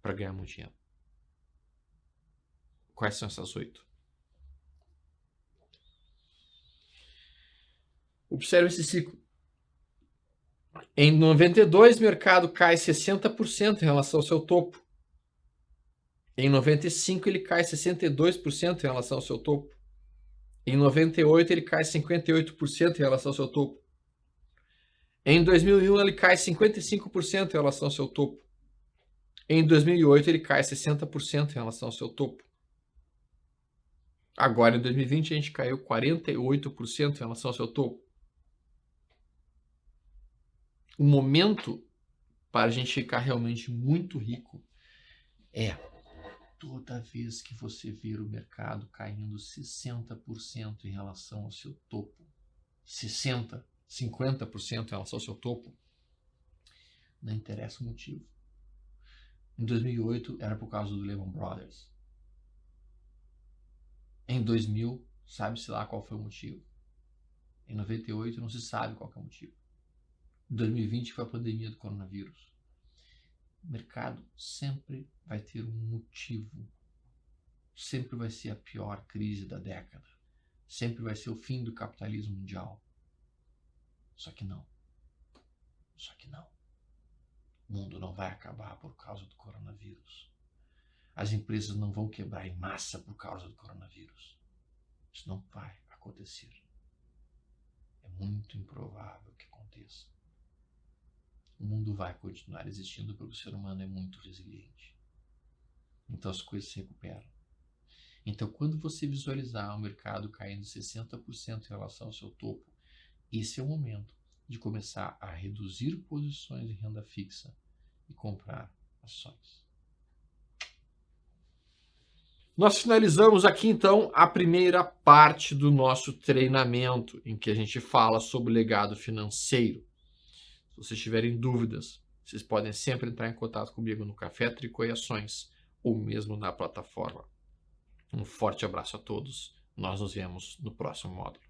para ganhar muito dinheiro. Quais são essas 8? Observe esse ciclo. Em 92, o mercado cai 60% em relação ao seu topo. Em 95, ele cai 62% em relação ao seu topo. Em 98, ele cai 58% em relação ao seu topo. Em 2001, ele cai 55% em relação ao seu topo. Em 2008, ele cai 60% em relação ao seu topo. Agora, em 2020, a gente caiu 48% em relação ao seu topo. O momento para a gente ficar realmente muito rico é toda vez que você ver o mercado caindo 60% em relação ao seu topo, 60%, 50% em relação ao seu topo, não interessa o motivo. Em 2008 era por causa do Lehman Brothers. Em 2000, sabe-se lá qual foi o motivo. Em 98, não se sabe qual que é o motivo. Em 2020 foi a pandemia do coronavírus. O mercado sempre vai ter um motivo. Sempre vai ser a pior crise da década. Sempre vai ser o fim do capitalismo mundial. Só que não. Só que não. O mundo não vai acabar por causa do coronavírus. As empresas não vão quebrar em massa por causa do coronavírus. Isso não vai acontecer. É muito improvável que aconteça. O mundo vai continuar existindo porque o ser humano é muito resiliente. Então as coisas se recuperam. Então quando você visualizar o mercado caindo 60% em relação ao seu topo, esse é o momento de começar a reduzir posições em renda fixa e comprar ações. Nós finalizamos aqui então a primeira parte do nosso treinamento, em que a gente fala sobre o legado financeiro. Se vocês tiverem dúvidas, vocês podem sempre entrar em contato comigo no Café Tricô e Ações ou mesmo na plataforma. Um forte abraço a todos. Nós nos vemos no próximo módulo.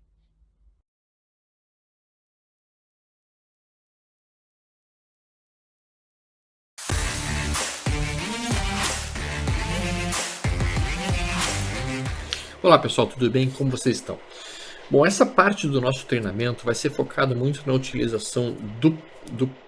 Olá pessoal, tudo bem? Como vocês estão? Bom, essa parte do nosso treinamento vai ser focada muito na utilização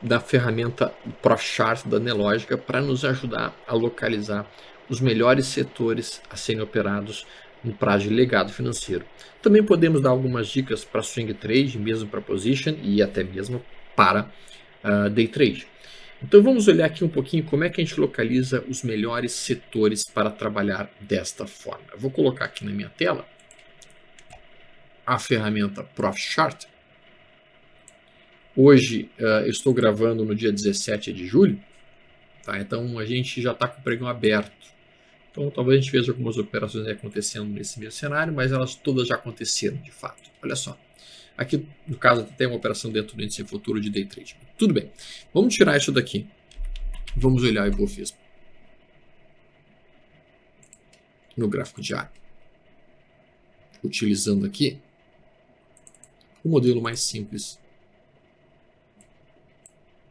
da ferramenta ProChart da Nelogica para nos ajudar a localizar os melhores setores a serem operados no prazo de legado financeiro. Também podemos dar algumas dicas para swing trade, mesmo para position e até mesmo para day trade. Então vamos olhar aqui um pouquinho como é que a gente localiza os melhores setores para trabalhar desta forma. Eu vou colocar aqui na minha tela a ferramenta ProChart. Hoje eu estou gravando no dia 17 de julho, tá? Então a gente já está com o pregão aberto. Então talvez a gente veja algumas operações acontecendo nesse mesmo cenário, mas elas todas já aconteceram de fato. Olha só. Aqui, no caso, tem uma operação dentro do índice futuro de day trade. Tudo bem. Vamos tirar isso daqui. Vamos olhar o Ibovespa no gráfico diário. Utilizando aqui o modelo mais simples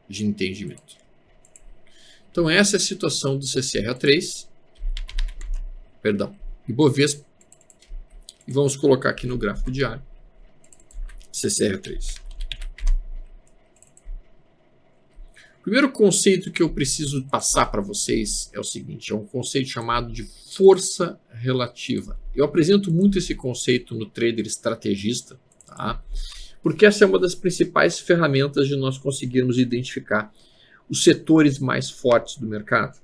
de entendimento. Então, essa é a situação do CCRA3, Ibovespa. E vamos colocar aqui no gráfico diário. CCR3. O primeiro conceito que eu preciso passar para vocês é o seguinte, é um conceito chamado de força relativa. Eu apresento muito esse conceito no Trader Estrategista, tá? Porque essa é uma das principais ferramentas de nós conseguirmos identificar os setores mais fortes do mercado.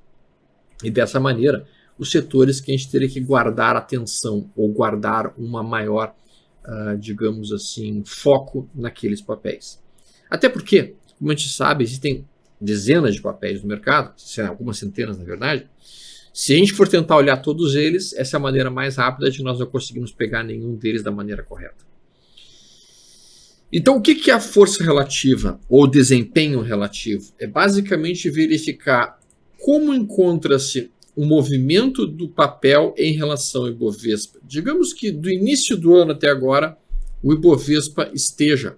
E dessa maneira, os setores que a gente teria que guardar atenção ou guardar uma maior digamos assim, foco naqueles papéis. Até porque, como a gente sabe, existem dezenas de papéis no mercado, algumas centenas na verdade. Se a gente for tentar olhar todos eles, essa é a maneira mais rápida de nós não conseguirmos pegar nenhum deles da maneira correta. Então, o que é a força relativa ou desempenho relativo? É basicamente verificar como encontra-se o movimento do papel em relação ao Ibovespa. Digamos que do início do ano até agora, o Ibovespa esteja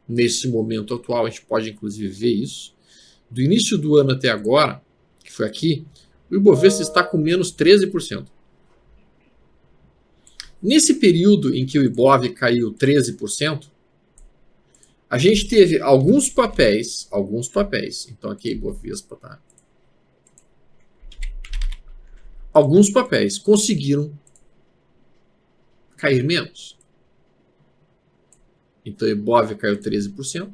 nesse momento atual, a gente pode inclusive ver isso. Do início do ano até agora, que foi aqui, o Ibovespa está com menos 13%. Nesse período em que o Ibov caiu 13%, a gente teve alguns papéis, então aqui Ibovespa, tá? Alguns papéis conseguiram cair menos. Então, o Ibov caiu 13%.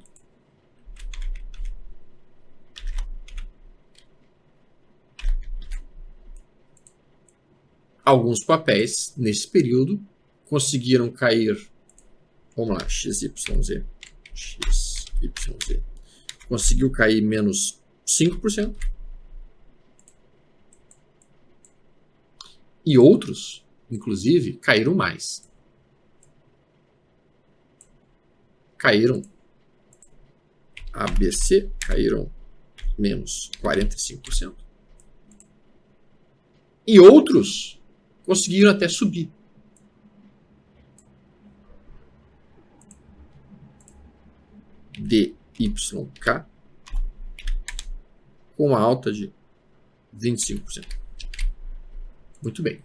Alguns papéis, nesse período, conseguiram cair, vamos lá, XYZ. Conseguiu cair menos 5%. E outros, inclusive, caíram mais. Caíram ABC, caíram menos 45%. E outros conseguiram até subir. DYK com uma alta de 25%. Muito bem.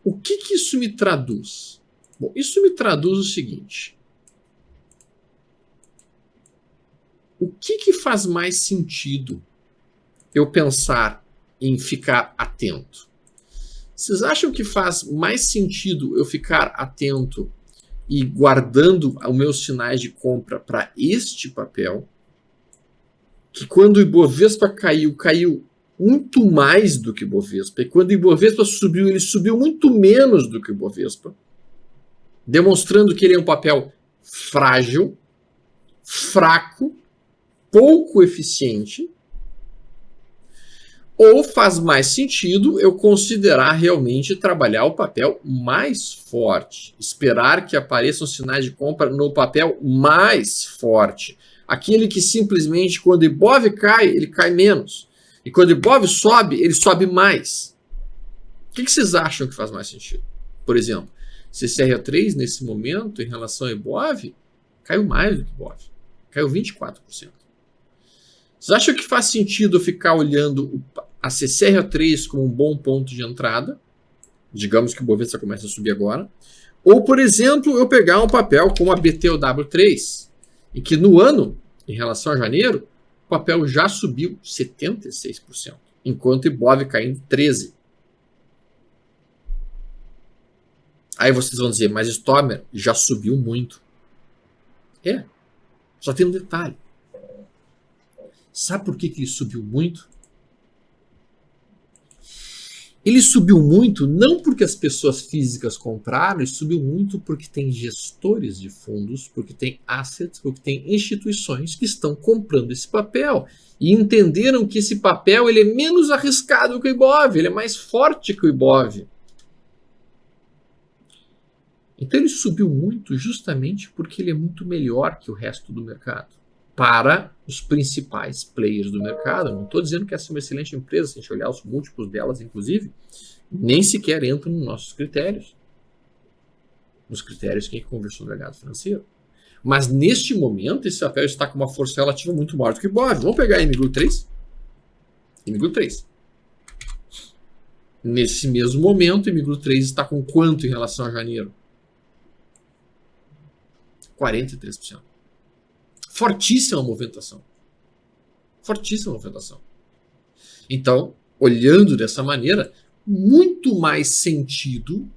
O que isso me traduz? Bom, isso me traduz o seguinte. O que faz mais sentido eu pensar em ficar atento? Vocês acham que faz mais sentido eu ficar atento e guardando os meus sinais de compra para este papel, que quando o Ibovespa caiu muito mais do que o Ibovespa, e quando o Ibovespa subiu, ele subiu muito menos do que o Ibovespa, demonstrando que ele é um papel frágil, fraco, pouco eficiente? Ou faz mais sentido eu considerar realmente trabalhar o papel mais forte, esperar que apareçam sinais de compra no papel mais forte, aquele que simplesmente quando o Ibov cai, ele cai menos, e quando o Ibov sobe, ele sobe mais? O que vocês acham que faz mais sentido? Por exemplo, CCR3 nesse momento em relação ao Ibov caiu mais do que o Ibov, caiu 24%. Vocês acham que faz sentido eu ficar olhando a CCR3 como um bom ponto de entrada? Digamos que o Bovespa começa a subir agora. Ou, por exemplo, eu pegar um papel como a BTOW3, em que no ano, em relação a janeiro, o papel já subiu 76%, enquanto o Ibov caindo 13%. Aí vocês vão dizer, mas Stomer já subiu muito. Só tem um detalhe. Sabe por que ele subiu muito? Ele subiu muito não porque as pessoas físicas compraram, ele subiu muito porque tem gestores de fundos, porque tem assets, porque tem instituições que estão comprando esse papel e entenderam que esse papel ele é menos arriscado que o Ibov, ele é mais forte que o Ibov. Então ele subiu muito justamente porque ele é muito melhor que o resto do mercado. Para os principais players do mercado. Não estou dizendo que essa é uma excelente empresa, se a gente olhar os múltiplos delas, inclusive, nem sequer entram nos nossos critérios. Nos critérios que a gente conversou no mercado financeiro. Mas neste momento, esse papel está com uma força relativa muito maior do que o Ibov. Vamos pegar a MGLU 3. MGLU 3. Nesse mesmo momento, a MGLU 3 está com quanto em relação a janeiro? 43%. Fortíssima movimentação. Fortíssima movimentação. Então, olhando dessa maneira, muito mais sentido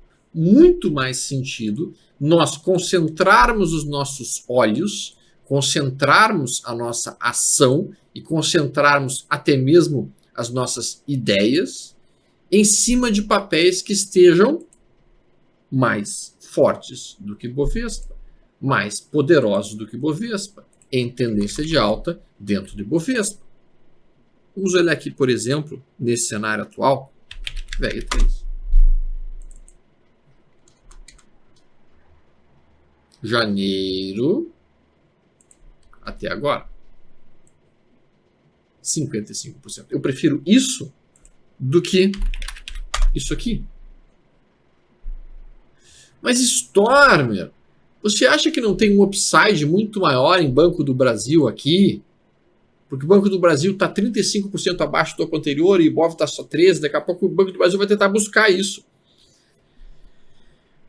nós concentrarmos os nossos olhos, concentrarmos a nossa ação e concentrarmos até mesmo as nossas ideias em cima de papéis que estejam mais fortes do que Bovespa, mais poderosos do que Bovespa, em tendência de alta dentro de Bovespa. Vamos olhar aqui, por exemplo, nesse cenário atual, VEG3. Janeiro até agora. 55%. Eu prefiro isso do que isso aqui. Mas Stormer, você acha que não tem um upside muito maior em Banco do Brasil aqui? Porque o Banco do Brasil está 35% abaixo do topo anterior e o Ibov está só 13%. Daqui a pouco o Banco do Brasil vai tentar buscar isso.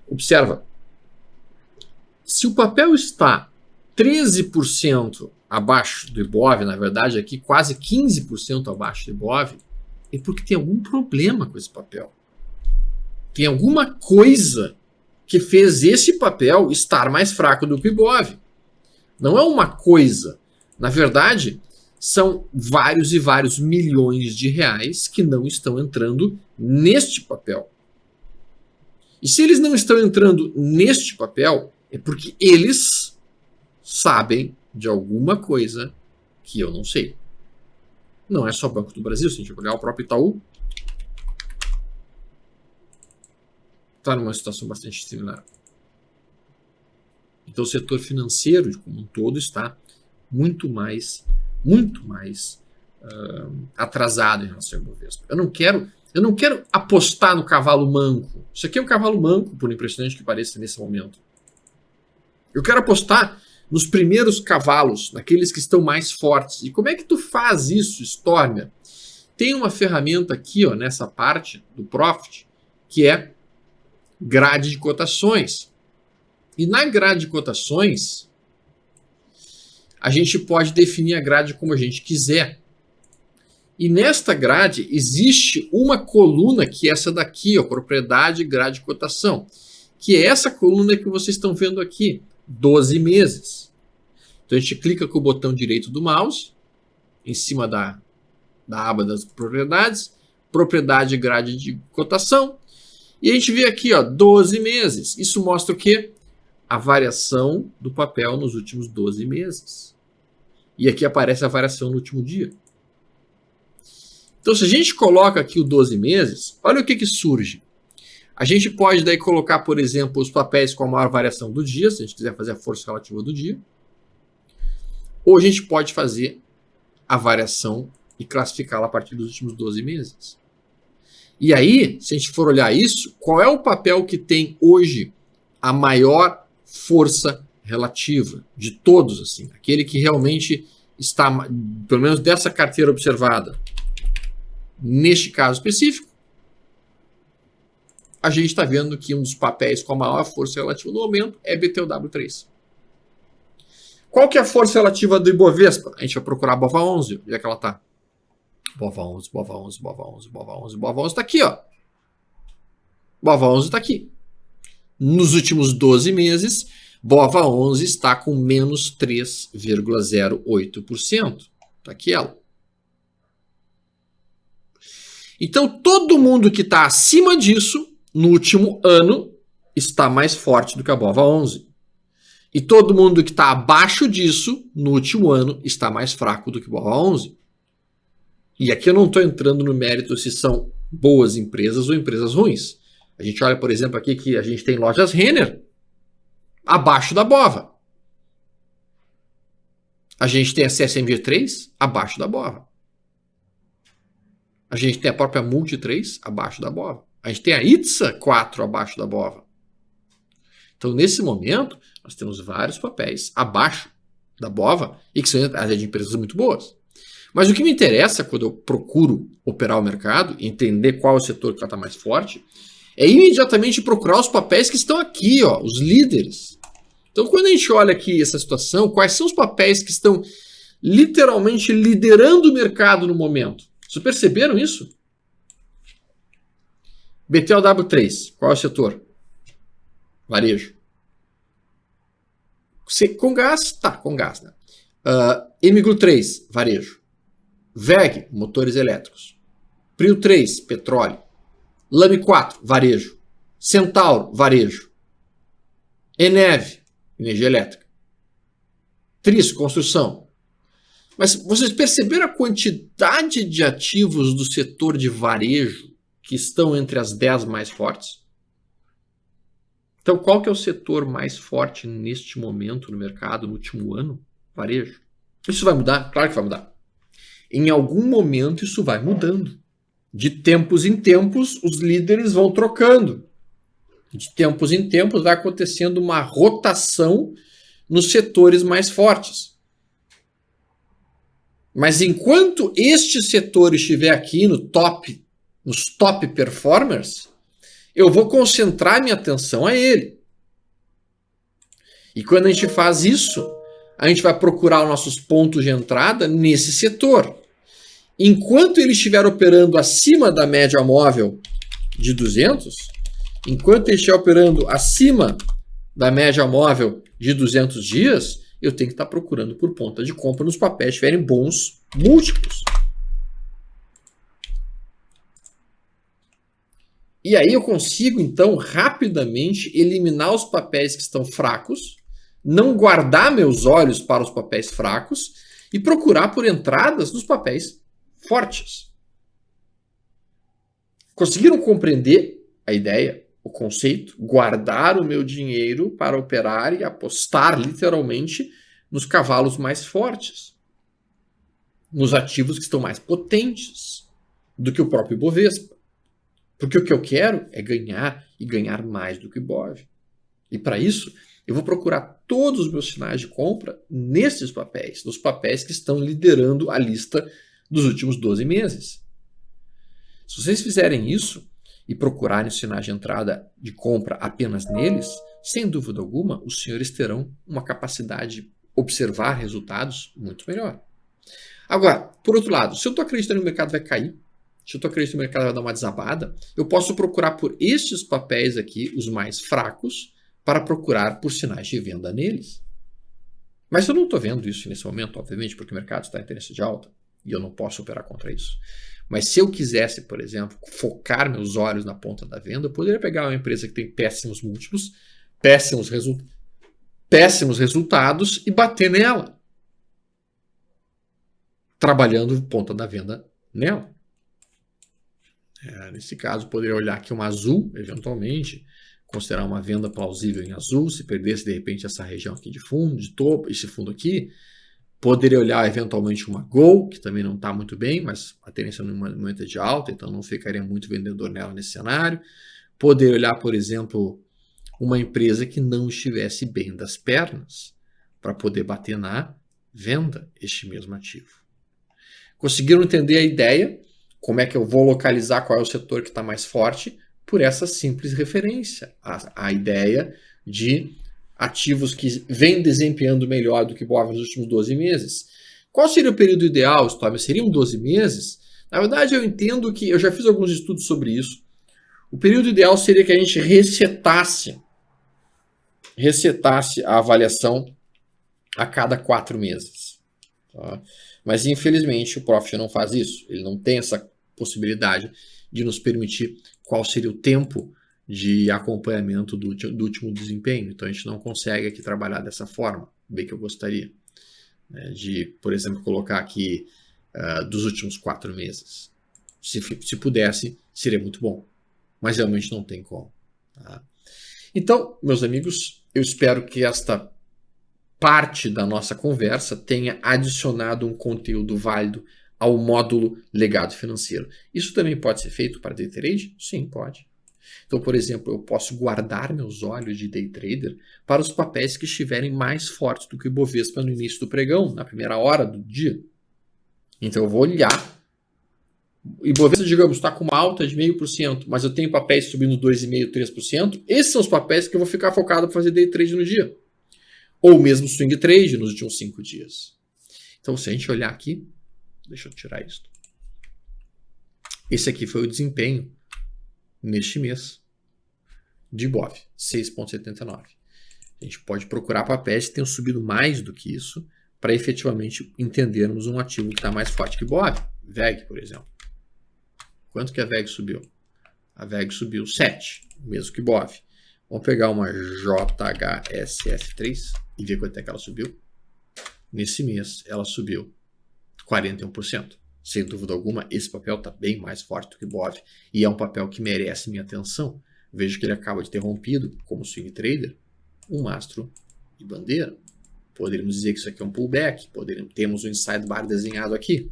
Observa. Se o papel está 13% abaixo do Ibov, na verdade aqui quase 15% abaixo do Ibov, é porque tem algum problema com esse papel. Tem alguma coisa que fez esse papel estar mais fraco do que o Ibov. Não é uma coisa. Na verdade, são vários e vários milhões de reais que não estão entrando neste papel. E se eles não estão entrando neste papel, é porque eles sabem de alguma coisa que eu não sei. Não é só Banco do Brasil, se a gente olhar o próprio Itaú, está numa situação bastante similar. Então o setor financeiro como um todo está muito mais atrasado em relação ao Ibovespa. Eu não quero apostar no cavalo manco. Isso aqui é um cavalo manco, por impressionante que pareça nesse momento. Eu quero apostar nos primeiros cavalos, naqueles que estão mais fortes. E como é que tu faz isso, Stormer? Tem uma ferramenta aqui, ó, nessa parte do Profit, que é grade de cotações. E na grade de cotações, a gente pode definir a grade como a gente quiser. E nesta grade existe uma coluna que é essa daqui, ó, propriedade, grade de cotação, que é essa coluna que vocês estão vendo aqui, 12 meses. Então a gente clica com o botão direito do mouse, em cima da aba das propriedades, propriedade, grade de cotação, e a gente vê aqui, ó, 12 meses. Isso mostra o quê? A variação do papel nos últimos 12 meses. E aqui aparece a variação no último dia. Então, se a gente coloca aqui o 12 meses, olha o que surge. A gente pode daí colocar, por exemplo, os papéis com a maior variação do dia, se a gente quiser fazer a força relativa do dia. Ou a gente pode fazer a variação e classificá-la a partir dos últimos 12 meses. E aí, se a gente for olhar isso, qual é o papel que tem hoje a maior força relativa de todos, assim, aquele que realmente está, pelo menos dessa carteira observada, neste caso específico, a gente está vendo que um dos papéis com a maior força relativa no momento é BTOW3. Qual que é a força relativa do Ibovespa? A gente vai procurar a BOVA 11, onde é que ela está? BOVA 11, BOVA 11, BOVA 11, BOVA 11, BOVA 11 está aqui, ó. BOVA 11 está aqui. Nos últimos 12 meses, BOVA 11 está com menos 3,08%. Está aqui ela. Então, todo mundo que está acima disso, no último ano, está mais forte do que a BOVA 11. E todo mundo que está abaixo disso, no último ano, está mais fraco do que a BOVA 11. E aqui eu não estou entrando no mérito se são boas empresas ou empresas ruins. A gente olha, por exemplo, aqui que a gente tem lojas Renner abaixo da BOVA. A gente tem a CSMG3 abaixo da BOVA. A gente tem a própria Multi 3 abaixo da BOVA. A gente tem a ITSA 4 abaixo da BOVA. Então, nesse momento, nós temos vários papéis abaixo da BOVA e que são de empresas muito boas. Mas o que me interessa quando eu procuro operar o mercado, entender qual é o setor que está mais forte, é imediatamente procurar os papéis que estão aqui, ó, os líderes. Então, quando a gente olha aqui essa situação, quais são os papéis que estão literalmente liderando o mercado no momento? Vocês perceberam isso? BTOW3, qual é o setor? Varejo. Com gás? Tá, com gás, né? MGLU 3, varejo. VEG, motores elétricos. PRIO 3, petróleo. LAME 4, varejo. Centauro, varejo. ENEV, energia elétrica. TRIS, construção. Mas vocês perceberam a quantidade de ativos do setor de varejo que estão entre as 10 mais fortes? Então, qual que é o setor mais forte neste momento no mercado, no último ano? Varejo. Isso vai mudar? Claro que vai mudar. Em algum momento isso vai mudando. De tempos em tempos, os líderes vão trocando. De tempos em tempos vai acontecendo uma rotação nos setores mais fortes. Mas enquanto este setor estiver aqui no top, nos top performers, eu vou concentrar minha atenção a ele. E quando a gente faz isso, a gente vai procurar os nossos pontos de entrada nesse setor. Enquanto ele estiver operando acima da média móvel de 200, enquanto ele estiver operando acima da média móvel de 200 dias, eu tenho que estar procurando por ponta de compra nos papéis que tiverem bons múltiplos. E aí eu consigo, então, rapidamente eliminar os papéis que estão fracos, não guardar meus olhos para os papéis fracos e procurar por entradas nos papéis fortes. Conseguiram compreender a ideia, o conceito? Guardar o meu dinheiro para operar e apostar literalmente nos cavalos mais fortes, nos ativos que estão mais potentes do que o próprio Ibovespa. Porque o que eu quero é ganhar e ganhar mais do que o Ibov. E para isso, Eu vou procurar todos os meus sinais de compra nesses papéis, nos papéis que estão liderando a lista dos últimos 12 meses. Se vocês fizerem isso e procurarem os sinais de entrada de compra apenas neles, sem dúvida alguma, os senhores terão uma capacidade de observar resultados muito melhor. Agora, por outro lado, se eu estou acreditando que o mercado vai cair, se eu estou acreditando que o mercado vai dar uma desabada, eu posso procurar por estes papéis aqui, os mais fracos, para procurar por sinais de venda neles. Mas eu não estou vendo isso nesse momento, obviamente, porque o mercado está em tendência de alta e eu não posso operar contra isso. Mas se eu quisesse, por exemplo, focar meus olhos na ponta da venda, eu poderia pegar uma empresa que tem péssimos múltiplos, péssimos resultados e bater nela, trabalhando ponta da venda nela. Nesse caso, poderia olhar aqui uma Azul, eventualmente, considerar uma venda plausível em Azul, se perdesse de repente essa região aqui de fundo, de topo, esse fundo aqui. Poderia olhar eventualmente uma Gol, que também não está muito bem, mas a tendência no momento é de alta, então não ficaria muito vendedor nela nesse cenário. Poderia olhar, por exemplo, uma empresa que não estivesse bem das pernas, para poder bater na venda este mesmo ativo. Conseguiram entender a ideia? Como é que eu vou localizar qual é o setor que está mais forte? Por essa simples referência. A ideia de ativos que vêm desempenhando melhor do que BOV nos últimos 12 meses. Qual seria o período ideal, Stormy? Seriam 12 meses? Na verdade, eu entendo que eu já fiz alguns estudos sobre isso. O período ideal seria que a gente resetasse a avaliação a cada 4 meses. Tá? Mas, infelizmente, o Profit não faz isso. Ele não tem essa possibilidade de nos permitir qual seria o tempo de acompanhamento do último desempenho. Então, a gente não consegue aqui trabalhar dessa forma, bem que eu gostaria. Né, de, por exemplo, colocar aqui dos últimos 4 meses. Se pudesse, seria muito bom. Mas realmente não tem como. Tá? Então, meus amigos, eu espero que esta parte da nossa conversa tenha adicionado um conteúdo válido ao módulo legado financeiro. Isso também pode ser feito para day trade? Sim, pode. Então, por exemplo, eu posso guardar meus olhos de day trader para os papéis que estiverem mais fortes do que o Ibovespa no início do pregão, na primeira hora do dia. Então, eu vou olhar. O Ibovespa, digamos, está com uma alta de 0,5%, mas eu tenho papéis subindo 2,5%, 3%. Esses são os papéis que eu vou ficar focado para fazer day trade no dia. Ou mesmo swing trade nos últimos 5 dias. Então, se a gente olhar aqui, deixa eu tirar isso. Esse aqui foi o desempenho neste mês de Ibov, 6,79. A gente pode procurar papéis que tenham subido mais do que isso para efetivamente entendermos um ativo que está mais forte que Ibov. VEG, por exemplo. Quanto que a VEG subiu? A VEG subiu 7, mesmo que Ibov. Vamos pegar uma JHSF3 e ver quanto é que ela subiu. Nesse mês, ela subiu 41%. Sem dúvida alguma, esse papel está bem mais forte do que o BOV e é um papel que merece minha atenção. Vejo que ele acaba de ter rompido, como swing trader, um mastro e bandeira. Poderíamos dizer que isso aqui é um pullback, temos um inside bar desenhado aqui.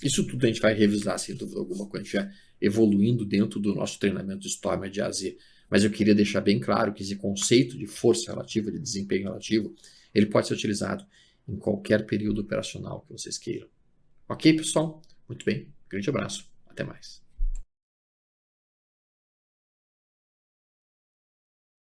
Isso tudo a gente vai revisar, sem dúvida alguma, quando a gente estiver evoluindo dentro do nosso treinamento de Stormy de A a Z. Mas eu queria deixar bem claro que esse conceito de força relativa, de desempenho relativo, ele pode ser utilizado em qualquer período operacional que vocês queiram. Ok, pessoal? Muito bem. Grande abraço. Até mais.